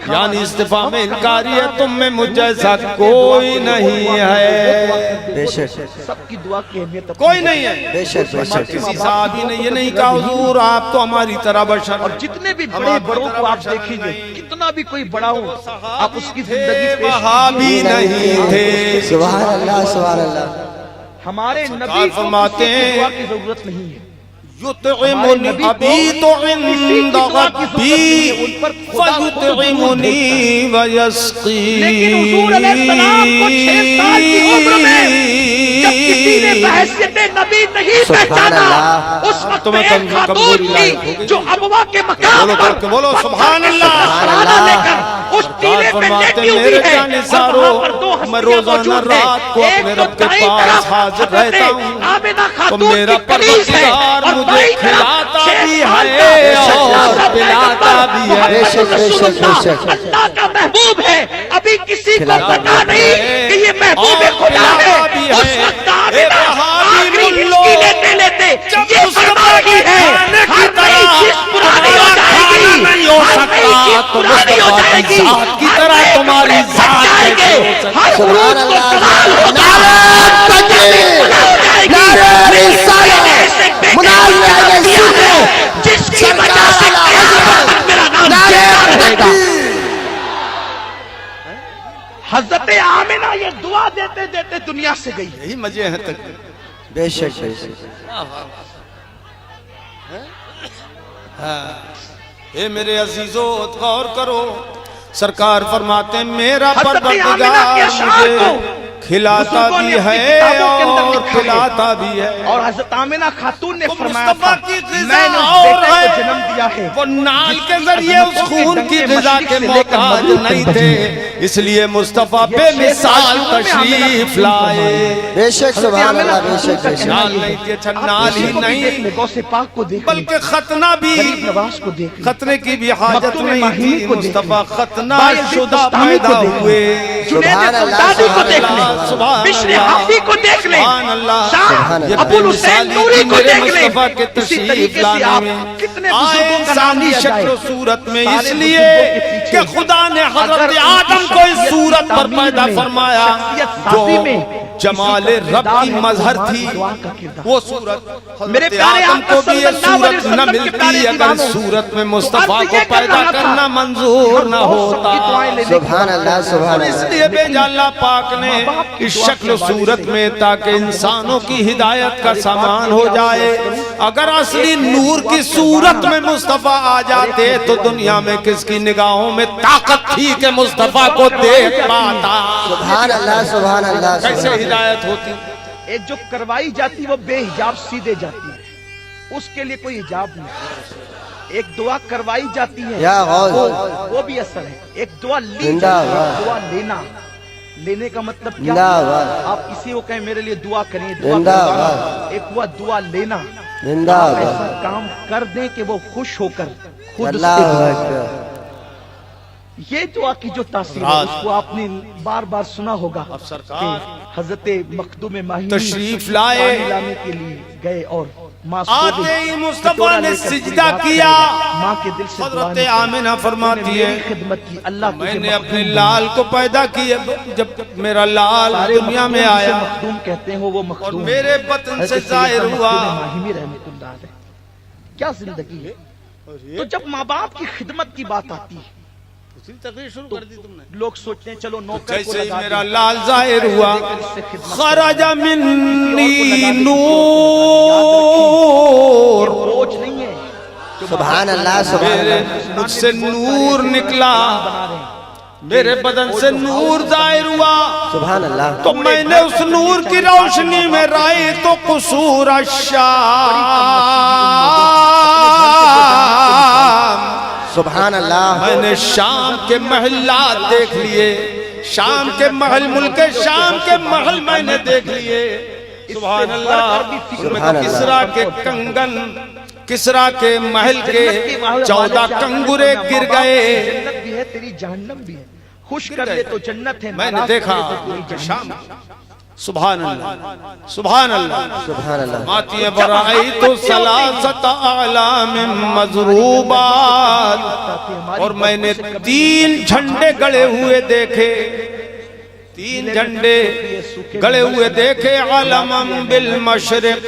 یعنی استفہام انکاری ہے، تم میں مجھ جیسا کوئی نہیں ہے، بے شک سب کی دعا کی اہمیت اپنی کوئی نہیں ہے۔ بے شک بے شک۔ کسی صحابی نے یہ نہیں کہا حضور آپ تو ہماری طرح بشر اور ہیں۔ جتنے بھی بڑے بڑوں کو آپ دیکھیں گے، کتنا بھی کوئی بڑا ہو آپ اس کی زندگی پیش وہابی نہیں تھے۔ سبحان اللہ سبحان اللہ۔ ہمارے نبی کو فرماتے کسی کی ہیں دعا کی ضرورت نہیں ہے۔ یطعمنی ابیت عند ربی فیطعمنی ویسقی۔ لیکن حضور علیہ السلام کو 6 سال کی عمر میں جب کسی نے بحیثیت نبی نہیں پہچانا، اس وقت ایک خاتون تھی جو ابوا کے مقام پر بولو سبحان اللہ۔ سرانہ لے کر اس ٹیلے پہ لیٹی ہوئی میرے ہے، جانثاروں، اور وہاں پر 2 میں ہستیاں روزانہ موجود ہیں۔ رات کو اپنے ایک تو رب کے دائیں پاس طرف حاضر رہتا ہوں، آمنہ تو خاتون میرا کی قمیص ہے، پروردگار اور مجھے بائیں طرف کھلاتا 6 بھی سال ہے کا اور بچہ پلاتا بھی ہے۔ بے شک بے شک بے شک۔ اللہ کا محبوب ہے، ابھی کسی کو کھلاتا پتا نہیں کہ یہ محبوب خدا ہے۔ اس وقت آمنہ آخری ہچکی لیتے لیتے یہ فرما رہی ہے، ہر نئی چیز پرانی ہو جائے گی، ہر نئی چیز پرانی ہو جائے گی، کی طرح تمہاری ذات جائے گے، ہر سبحان روز کو اللہ کمال ہو جس کی وجہ سے میرا نام حضرت آمنہ یہ دعا دیتے دیتے دنیا سے گئی۔ یہی مزے ہیں تک۔ بے شک بے شک۔ اے میرے عزیزو غور کرو، سرکار فرماتے ہیں میرا حضرت آمنہ پروردگار کے اشعار مجھے کو کھلاتا بزرگوں نے بھی اپنی ہے کتابوں کے اندر اور لکھا ہے۔ پلاتا بھی ہے۔ اور حضرت آمنہ خاتون نے تو فرمایا تھا مصطفیٰ کی غذا میں نے اس اور بیٹے ہے، کو جنم دیا ہے، وہ نال جس کے کی ذریعے اس عظمتوں کے خون کی ڈنکے غذا مشرق کے سے لے کر محتاج مغرب تک نہیں بجے۔ تھے، اس لیے مصطفیٰ یہ بے 6 مثال سال کی عمر میں آمنہ تشریف خاتون لائے۔ بے شک سبحان اللہ بے شک بے شک۔ نال نہیں تھی، اچھا نال ہی نہیں غوث پاک کو دیکھ بلکہ ختنہ بھی، غریب نواز کو دیکھ لیں، ختنے کی بھی حاجت مکتوم نہیں ماہینی تھی، کو دیکھ لیں، مصطفیٰ ختنہ بایزید شدہ بستامی کو پیدا دیکھ لیں، ہوئے۔ جنید سبحان اللہ، بغدادی کو سبحان دیکھ اللہ، لیں، سبحان بشر اللہ، حافی کو دیکھ لیں، سبحان اللہ، شاہ یہ ابو بے الحسین مثالی نوری تھی کو میرے دیکھ لیں۔ مصطفیٰ کے اسی تشریف طریقے سے لانے آپ میں کتنے آئے بزرگوں کا نام انسانی لیا شکل جائے، و صورت میں، سارے اس لیے بزرگوں کے پیچھے کہ خدا نے اگر حضرت ان کی آدم کو اس شخصیت صورت پر تعمیر پیدا میں، فرمایا شخصیت جو سازی میں جمال کسی کا رب کردار کی ہے، مظہر قربان تھی، دعا کا کردار۔ وہ صورت میرے حضرت پیارے آدم آقا کو بھی صلی یہ اللہ علیہ صورت نہ وسلم کے پیارے ملتی اگر دیوانوں، صورت میں تو مصطفیٰ عرض کو یہ کر پیدا رہا تھا کرنا منظور نہ ہوتا۔ سبحان اللہ سبحان اس اللہ۔ لیے بھیجا اللہ پاک نے اس شکل و صورت میں تاکہ انسان انسانوں کی ہدایت کا سامان ہو جائے. اگر اصلی نور کی صورت میں مصطفیٰ آ جاتے تو دنیا میں کس کی نگاہوں میں طاقت تھی کہ مصطفیٰ کو دیکھ پاتا؟ سبحان اللہ سبحان اللہ. کیسے ہدایت ہوتی؟ ایک جو کروائی جاتی وہ بے حجاب سیدھے جاتی ہے، اس کے لیے کوئی حجاب نہیں. ایک دعا کروائی جاتی ہے یا غوث. وہ بھی اثر ہے. ایک دعا لی زندہ جاتی ہے، باد. دعا لینا. لینے کا مطلب کیا؟ زندہ باد. آپ کسی کو کہیں میرے لیے دعا کریں، دعا زندہ کریں. باد. ایک ہوا دعا لینا. زندہ آپ باد. ایسا کام کر دیں کہ وہ خوش ہو کر خود اس اللہ سے دعا کریں. اکبر. یہ دعا کی جو تاثیر ہے اس کو آپ نے بار بار سنا ہوگا اب سرکار کہ حضرت مخدوم ماہی تشریف لائے، پانی لانے کے لیے گئے اور ماں سو آتے گئی. ہی مصطفیٰ کٹورا نے لے کر سجدہ دعا کیا. کریں. ماں کے دل سے دعا حضرت نکلی. آمنہ فرماتی ہے میری خدمت کی. اللہ میں تجھے نے اپنے مخدوم لال کو پیدا کیا. جب میرا لال سارے دنیا میں مخدوم سے آیا مخدوم کہتے ہیں وہ اور مخدوم میرے بطن سے ظاہر ہوا، ماہی رحمت اللہ علیہ. کیا زندگی ہے. تو جب ماں باپ کی خدمت کی بات آتی ہے لوگ سوچتے ہیں چلو نوکر کو جیسے ہی لگا میرا دیں. لال ظاہر ہوا، اس سے خدمت خرج منی کریں. نور، بوجھ نہیں ہے. سبحان اللہ سبحان میرے اللہ. مجھ سے نور نکلا، میرے بدن سے نور ظاہر ہوا. سبحان اللہ. تو میں نے اس نور کی روشنی میں رائے تو قصور الشام، سبحان اللہ. میں نے شام کے محلات دیکھ لیے. شام کے محل، ملک شام کے محل میں نے دیکھ لیے. سبحان اللہ. اس میں کسرا کے کنگن، کسرا کے محل کے 14 کنگرے گر گئے. جنت بھی ہے تیری جہنم بھی ہے. خوش کر لے تو جنت ہے. میں نے ناراض دیکھا کر لے تو تیری شام. جہنم. سبحان اللہ سبحان اللہ. سبحان اللہ. ماتی ہے برائیت ثلاثت اعلام مضروبات، اور میں نے 3 جھنڈے گڑے ہوئے دیکھے. 3 جھنڈے گڑے ہوئے دیکھے. علمم بالمشرق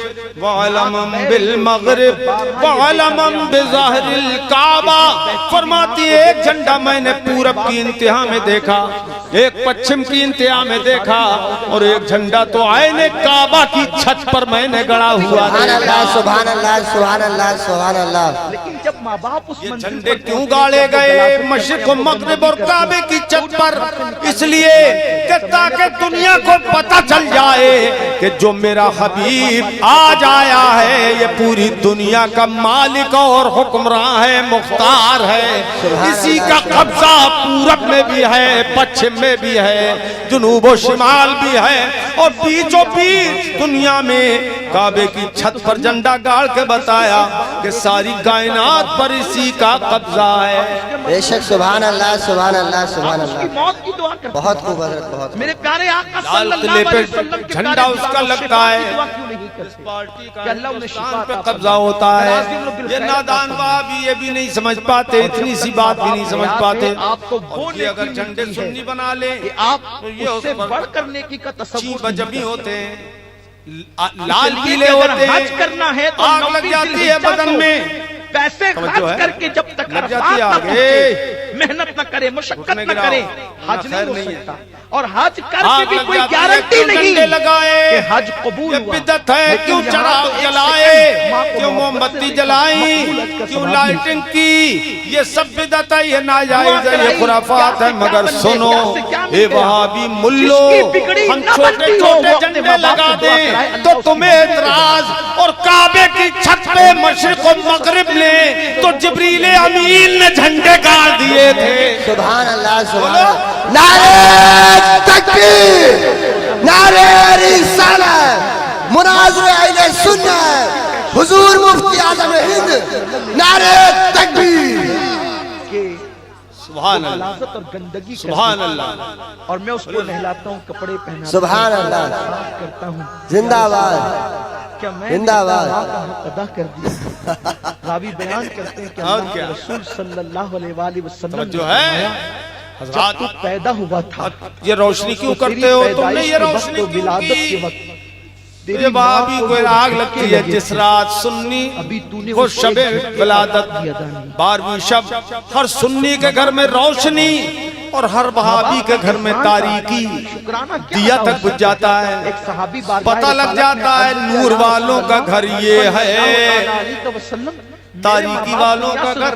وعلمم بالمغرب وعلمم بظاہر الکعبہ. فرماتی ہے ایک جھنڈا میں نے پورب کی انتہا میں دیکھا، ایک پچھم کی انتہا میں دیکھا، اور ایک جھنڈا تو عین کعبہ کی چھت پر میں نے گڑا ہوا سبحان اللہ دیکھا. سبحان اللہ سبحان اللہ سبحان اللہ. لیکن جب ماں باپ اس یہ منزل جھنڈے پر کیوں پہنچے گاڑے تو گئے دلاسے میں مشرق و مغرب اور کعبے کی چھت پر؟ اس لیے کہ تاکہ دنیا کو پتہ چل جائے کہ جو میرا حبیب آج آیا ہے یہ پوری دنیا کا مالک اور حکمراں ہے، مختار ہے. اسی کا قبضہ پورب میں بھی ہے، پچھم میں بھی ہے، جنوب و شمال بھی ہے، اور بیچوں بیچ دنیا میں کعبے کی چھت پر جھنڈا گاڑ کے بتایا کہ ساری کائنات پر اسی کا قبضہ ہے. بے شک. سبحان اللہ سبحان اللہ سبحان اس کی اللہ. موت کی دعا کرتے بہت خوب حضرت بہت. میرے پیارے آقا لال صلی قلعے اللہ پہ علیہ وسلم کے جھنڈا پیارے اس کا دعا لگتا ہے. کی دعا کیوں نہیں کرتے کہ اللہ انہیں شفا پہ عطا قبضہ فرمائے. ہوتا ہے. ناظرین یہ نادان بابی یہ بھی نہیں سمجھ پاتے، اتنی سی بات بھی نہیں سمجھ پاتے. آپ کو وہ اور یہ اگر نیکی جھنڈے ملتی ہے سنی بنا لیں کہ آپ تو یہ اس سے اس پر بڑھ کر نیکی کا تصور چین نہیں بجبی کر ہوتے سکتے. ہیں، لال اس لیے پیلے کہ اگر ہوتے حج ہیں، کرنا ہے تو آگ 29 لگ جاتی ہے ذی الحجہ بدن کو میں. پیسے توجہ خرچ ہے؟ کر کے جب تک لگ جاتی عرفات ہے نہ آگ. پہنچے، محنت نہ کرے، مشقت میں نہ گراؤ. کرے، ورنہ حج نہیں خیر ہو نہیں ہے. سکتا. اور حج کر آگ کے بھی لگ کوئی جاتی ہے، گارنٹی کیوں نہیں ڈنڈے لگائے، کہ حج قبول یہ ہوا. بدعت ہے. لیکن کیوں یہاں چراغ تو ایک جلائے، سیکنڈ ماں کو کیوں موم محبت سے بتی دیکھا، جلائی، مقبول حج کا کیوں ثواب لائٹنگ کی، یہ سب بدعت ہے، یہ ناجائز ہے، یہ کرائی، خرافات ہے. کیا مگر بن گئے، سنو کیا سے کیا مل اے گیا؟ وہابی ملو، جس کی بگڑی ہم نہ چھوٹے بنتی ہو، چھوٹے وہ اپنے جھنڈے ماں باپ لگا سے دعا دیں کرائے، اللہ تو اس کی تمہیں اعتراض. اور کعبے کی چھت پہ مشرق و مغرب نے تو جبریل امین نے جھنڈے گاڑ دیے تھے. سبحان اللہ سبحان اللہ. نعرہ تکبیر، نعرہ رسالت، مناظر اہل سنت، حضور مفتی اعظم ہند، نعرہ تکبیر. کہ سبحان اللہ غلاظت اور گندگی کر سبحان دیتا ہے. اللہ. اور میں اس کو نہلاتا ہوں، کپڑے پہناتا سبحان ہوں، اللہ. صاف کرتا ہوں. زندہ باد. کیا میں نے زندہ باد. اللہ کا حق ادا کر دیا؟ راوی بیان کرتے ہیں کہ اور اللہ کے کیا؟ رسول صلی اللہ علیہ وآلہ وسلم نے جو ہے فرمایا، حضرات جب تو پیدا ہوا تھا یہ روشنی کیوں تو تیری کرتے ہو تم نے پیدائش یہ کے وقت روشنی و کیوں ولادت کے کی؟ وقت یہ تیری بابی ماں کو جو آگ دھکے لگتی ہے لگے جس تھے، رات سنی ابھی تو نے وہ اس کو شب ایک جھٹکے کا ولادت بھی ادا نہیں. 12ویں شب ہر سنی کے گھر میں روشنی اور ہر وہابی کے گھر میں تاریکی دیا تک بجھ جاتا ہے، ایک صحابی بارگاہ پتہ لگ جاتا ہے نور والوں کا گھر یہ ہے، تاریکی والوں کا گھر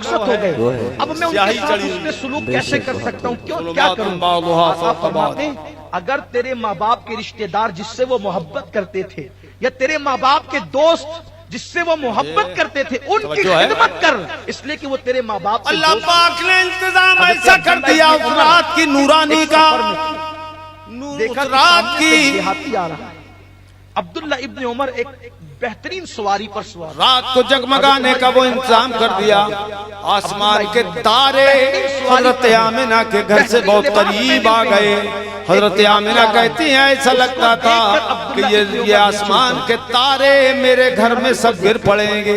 وہ ہے۔ اب میں ان کے ساتھ حسن سلوک کیسے کر سکتا ہوں؟ کیا کروں؟ آقا فرماتے ہیں اگر تیرے ماں باپ کے رشتہ دار جس سے وہ محبت کرتے تھے، یا تیرے ماں باپ کے دوست جس سے وہ محبت کرتے تھے، ان کی خدمت کر، اس لیے کہ وہ تیرے ماں باپ کے اللہ پاک نے انتظام ایسا کر دیا اس رات کی نورانی کا، اس رات کی دیہاتی آ رہا ہے۔ عبداللہ ابن عمر ایک بہترین سواری پر سوار، رات کو جگمگانے کا وہ انتظام کر دیا، آسمان کے تارے حضرت آمنہ کے گھر سے بہت قریب آ گئے۔ حضرت آمنہ کہتی ہیں ایسا لگتا تھا کہ یہ آسمان کے تارے میرے گھر میں سب گر پڑیں گے،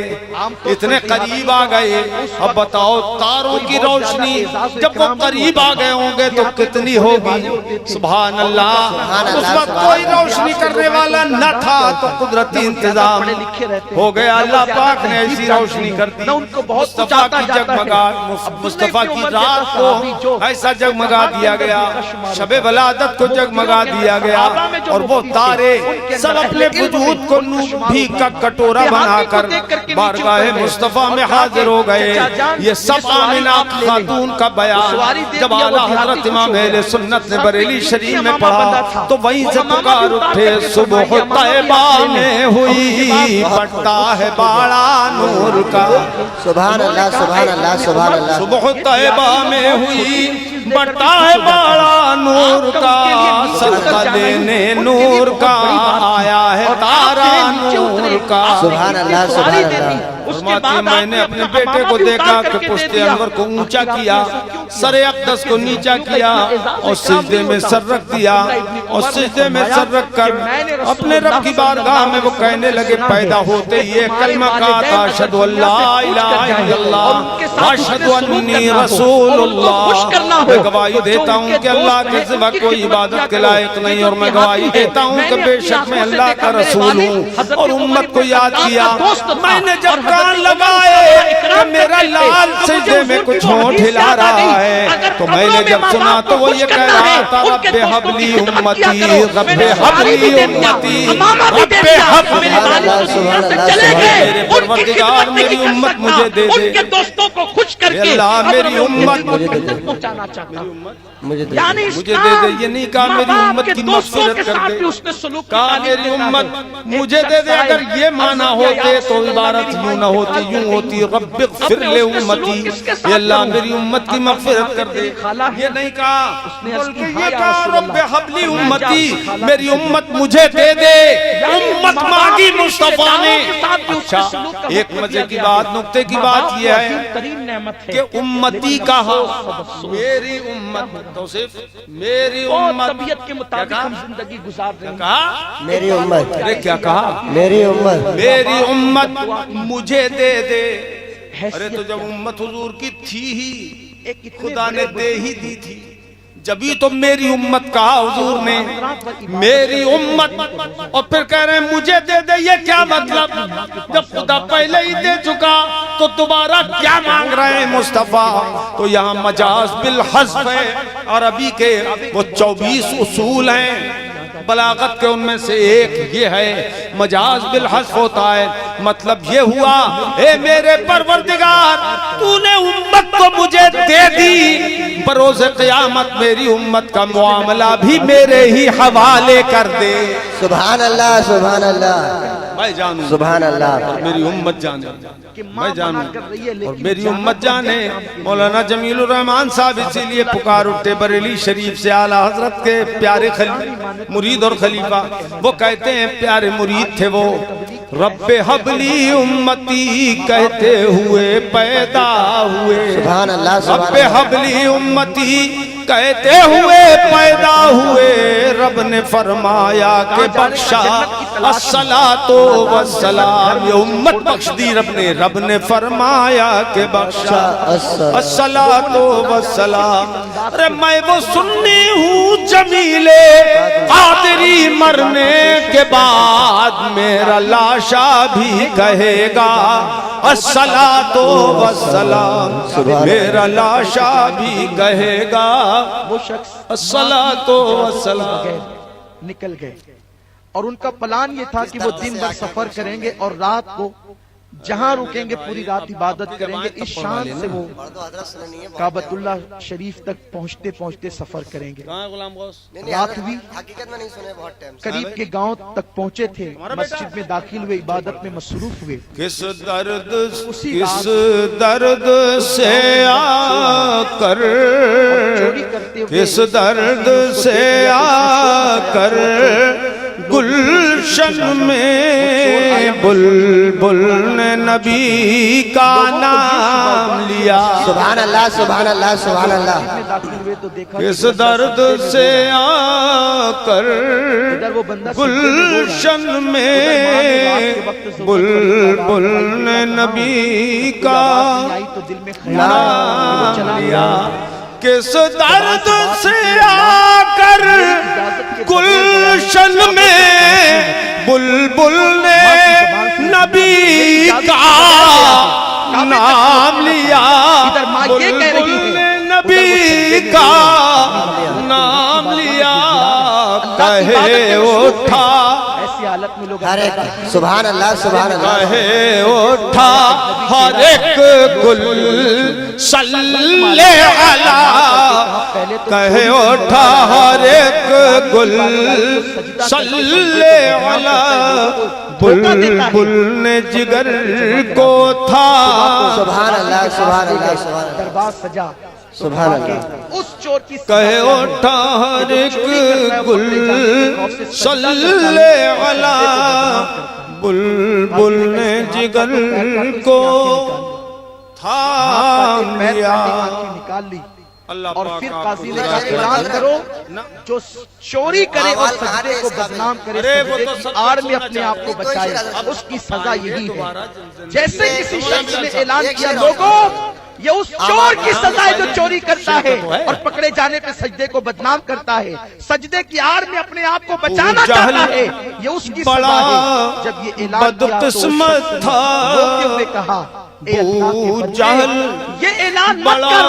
اتنے قریب آ گئے۔ اب بتاؤ تاروں کی روشنی جب وہ قریب آ گئے ہوں گے تو کتنی ہوگی؟ سبحان اللہ، اس وقت کوئی روشنی کرنے والا نہ تھا تو قدرتی انتظام ہو گیا، اللہ پاک نے ایسی روشنی کر دی۔ مصطفیٰ کی جگمگاہٹ، مصطفیٰ کی رات کو ایسا جگمگا دیا گیا، شب ولادت کو جگمگا دیا گیا، اور وہ تارے سب اپنے وجود کو نور بھی کا کٹورا بنا کر بارگاہ مصطفیٰ میں حاضر ہو گئے۔ یہ سب آمنہ خاتون کا بیان جب اعلیٰ حضرت امام اہل سنت نے بریلی شریف میں پڑھا تو وہیں سے پکار اٹھے، صبح طیبہ میں ہوئی بڑھتا ہے باڑا نور کا، سبحان اللہ سبحان اللہ سبحان اللہ۔ صبح طیبہ میں ہوئی بڑھتا ہے باڑا نور کا، صدقہ لینے نور کا آیا ہے تارا نور کا۔ سبحان اللہ سبحان اللہ۔ فرماتی میں نے اپنے بیٹے کو دیکھا کہ پشت انور کو اونچا کیا، سر اقدس کو نیچا کیا اور سجدے میں سر رکھ دیا، اور سجدے میں سر رکھ کر اپنے رب کی بارگاہ میں وہ کہنے لگے، پیدا ہوتے یہ کلمہ کہا تھا، اشہدو ان لا الہ الا اللہ واشہدو انی رسول اللہ۔ میں گواہی دیتا ہوں کہ اللہ کے سوا کوئی عبادت کے لائق نہیں، اور میں گواہی دیتا ہوں کہ بے شک میں اللہ کا رسول ہوں۔ اور امت کو یاد کیا، میں نے جب کان لگائے کہ میرا لال سجدے میں کچھ ہونٹ ہلا رہا ہے تو میں نے جب سنا تو وہ یہ کہہ رہا تھا، رب حبلی امتی، رب حبلی امتی، رب حبلی میرے پروردگار میری امت مجھے دے دے، اے اللہ میری امت مجھے دے دے۔ یہ نہیں کہا میری امت کی مغفرت کر دے، کہا میری امت مجھے دے دے۔ اگر یہ معنی ہوتے تو عبارت یوں نہ ہوتی، یوں ہوتی رب اغفر لے امتی، اے اللہ میری امت کی مغفرت کر دے۔ یہ نہیں کہا، بلکہ یہ کہا رب حبلی امتی، میری امت مجھے دے دے۔ امت مانگی مصطفیٰ نے۔ اچھا ایک مزے کی بات، نکتے کی بات یہ ہے کہ امتی کہا، میری امت تو صرف میری امت، طبیعت کے مطابق ہم زندگی گزار رہے ہیں۔ کہا میری امت، ارے کیا کہا؟ میری امت، میری امت مجھے دے دے۔ ارے تو جب امت حضور کی تھی ہی، خدا نے دے ہی دی تھی، جبھی تو میری امت کہا حضور نے، میری امت، اور پھر کہہ رہے ہیں مجھے دے دے۔ یہ کیا مطلب؟ جب خدا پہلے ہی دے چکا تو دوبارہ کیا مانگ رہے ہیں مصطفیٰ؟ تو یہاں مجاز بالحذف ہے، عربی کے وہ 24 اصول ہیں بلاغت کے، ان میں سے ایک یہ ہے مجاز بالحذف ہوتا ہے۔ مطلب یہ ہوا، اے میرے پروردگار تو نے امت کو مجھے دے دی، بروز قیامت میری امت کا معاملہ بھی میرے ہی حوالے کر دے۔ سبحان اللہ سبحان اللہ، میں جانوں سبحان اللہ، اور میری امت جانے، میں جانوں اور میری امت جانے۔ مولانا جمیل الرحمن صاحب اسی لیے پکار اٹھے بریلی شریف سے، اعلیٰ حضرت کے پیارے مرید اور خلیفہ، وہ کہتے ہیں پیارے مرید تھے وہ، رب حبلی امتی کہتے ہوئے پیدا ہوئے، سبحان اللہ سبحان رب اللہ، حبلی امتی کہتے ہوئے پیدا ہوئے، رب نے فرمایا کہ بخشا अस्सलातो वस्सलाम, ये उम्मत बख्श दी रब ने फरमाया के बख्शा। अस्सलातो वस्सलाम, अरे मैं वो सुन्नी हूँ जमीले कादरी, मरने के बाद मेरा लाशा भी कहेगा अस्सलातो वस्सलाम, मेरा लाशा भी कहेगा वो शख्स अस्सलातो वस्सलाम। निकल गए और उनका प्लान ये था कि वो दिन भर सफर करेंगे और रात को जहां रुकेंगे पूरी रात इबादत करेंगे। इस शान से वो काबतुल्लाह शरीफ तक पहुंचते पहुंचते सफर करेंगे। रात भी हकीकत में नहीं सुने बहुत टाइम से। करीब के गांव तक पहुंचे थे, मस्जिद में दाखिल हुए, इबादत में मसरूफ हुए। किस दर्द से आकर, किस दर्द से आकर गुलशन में बुलबुल ने नबी का नाम लिया। सुभान अल्लाह सुभान अल्लाह सुभान अल्लाह। दाखिल हुए तो देखा किस दर्द से आकर गुलशन में बुलबुल ने नबी का नाम लिया। किस दर्द से आकर गुलशन में बुलबुल ने नबी का नाम लिया। बुलबुल ने नबी का नाम लिया, कहे उठा ऐसी हालत में लोग अरे सुभान अल्लाह सुभान अल्लाह। कहे उठा हर एक गुल सल्ले अला, कहे उठा हर एक गुल सल्ले अला। बुलबुल ने जिगर को था सुभान अल्लाह सुभान अल्लाह सुभान अल्लाह। दरबार सजा सुभान अल्लाह। उस चोर की कहे उठा हर एक गुल सल्ले अला। बुलबुल ने जिगर को थाम लिया। निकाल ली अल्लाह और पाक फिर आपको काजी ने गुनाह कहा ऐलान करो जो चोरी करे और सजदे को बदनाम करे, अरे वो सजदे तो की सब आड़ में सुनना अपने आप को चाहिए। बचाए, कोई सी उसकी सजा यही है। दोबारा जैसे किसी शख्स ने ऐलान एक किया शेर लोगों ये उस चोर की सजा है जो चोरी करता है तो है। और पकड़े जाने पे सजदे को बदनाम करता है, सजदे की आड़ में अपने आप को बचाना अबू चाहता जहल है, ये उसकी बड़ा सजा है। जब ये ऐलान किया तो उस बदकिस्मत शख्स था। रोते हुए कहा ए अल्लाह के अबू बंदे, जहल ये ऐलान मत बड़ा कर,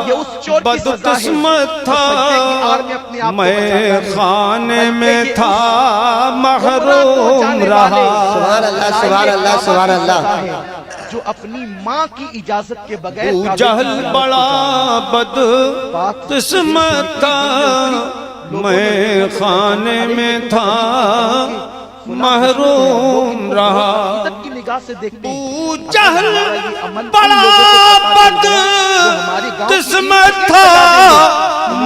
ये उस चोर की सजा है बदकिस्मत जो सजदे की आड़ में अपने आप था। को मैं बचाता है। खाने में बल्कि था उस महरूम रहा। सुभान अल्लाह सुभान अल्लाह सुभान अल्लाह। जो अपनी माँ की इजाजत के बगैर अबू जहल बड़ा बदकिस्मत था। मैं खाने में था महरूम रहा। इज्जत की निगाह से देखते हैं। अबू जहल ये अमल बड़ा बदकिस्मत था।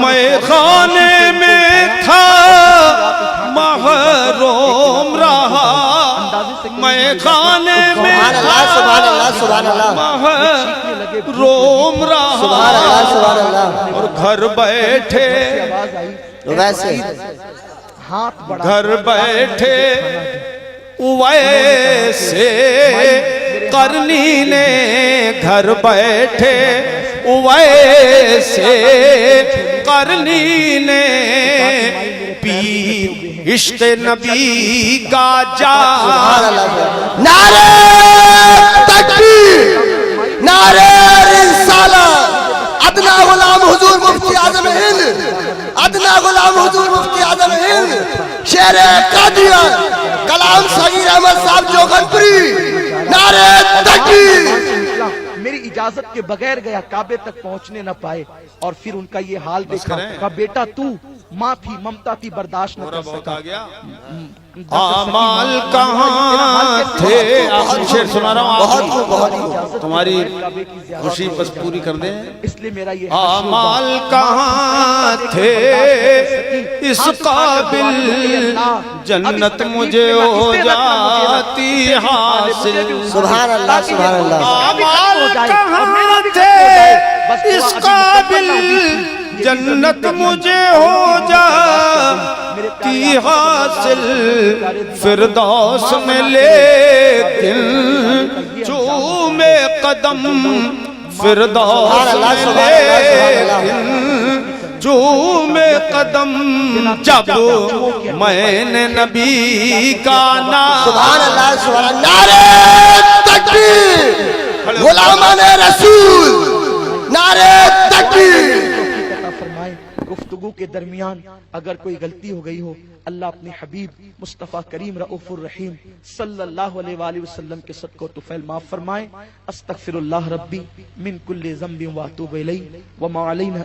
मैं खाने में था महरूम रहा। मैं खाने में सुभान अल्लाह सुभान अल्लाह सुभान अल्लाह। महरूम रहा। सुभान अल्लाह सुभान अल्लाह। और घर बैठे आवाज आई वैसे हाथ बढ़ा घर बैठे वैसे करनी ने, घर बैठे वैसे करनी ने पी इश्क नबी का सुभान जाम। अल्लाह। नारे तकबीर नारे रिसालत। अदना गुलाम हुजूर मुफ्ती आजम हिंद, अदना गुलाम हुजूर मुफ्ती आजम हिंद, शेर कादियान कलाम सगीर अहमद साहब जोगनपुरी। नारे तकबीर। मेरी इजाजत के बगैर गया, काबे तक पहुंचने न पाए और फिर उनका ये हाल देखा। कहा बेटा तू माँ थी, ममता थी, बर्दाश्त न कर सका। आ गया आमाल कहाँ थे। आप शेर सुना रहा हूँ बहुत बहुत आपको, तुम्हारी खुशी बस पूरी कर दें। इसलिए मेरा ये आमाल कहाँ थे इस काबिल, जन्नत मुझे हो जाती हासिल। सुभान अल्लाह सुभान अल्लाह। आमाल कहाँ थे اس قابل جنت مجھے ہو جاتی حاصل فردوس میں، لیکن چومے قدم فردوس میں، لیکن چومے قدم جب میں نے نبی کا نام. سبحان اللہ سبحان اللہ. نعرہ تکبیر غلامان رسول، نعرہ تکبیر. عطا فرمائے. گفتگو کے درمیان اگر کوئی غلطی ہو گئی ہو، اللہ اپنے حبیب مصطفیٰ کریم رؤوف الرحیم صلی اللہ علیہ وآلہ وسلم کے صدقہ و طفیل معاف فرمائے. استغفر اللہ ربی من کل ذنب واتوب الیہ وما علینا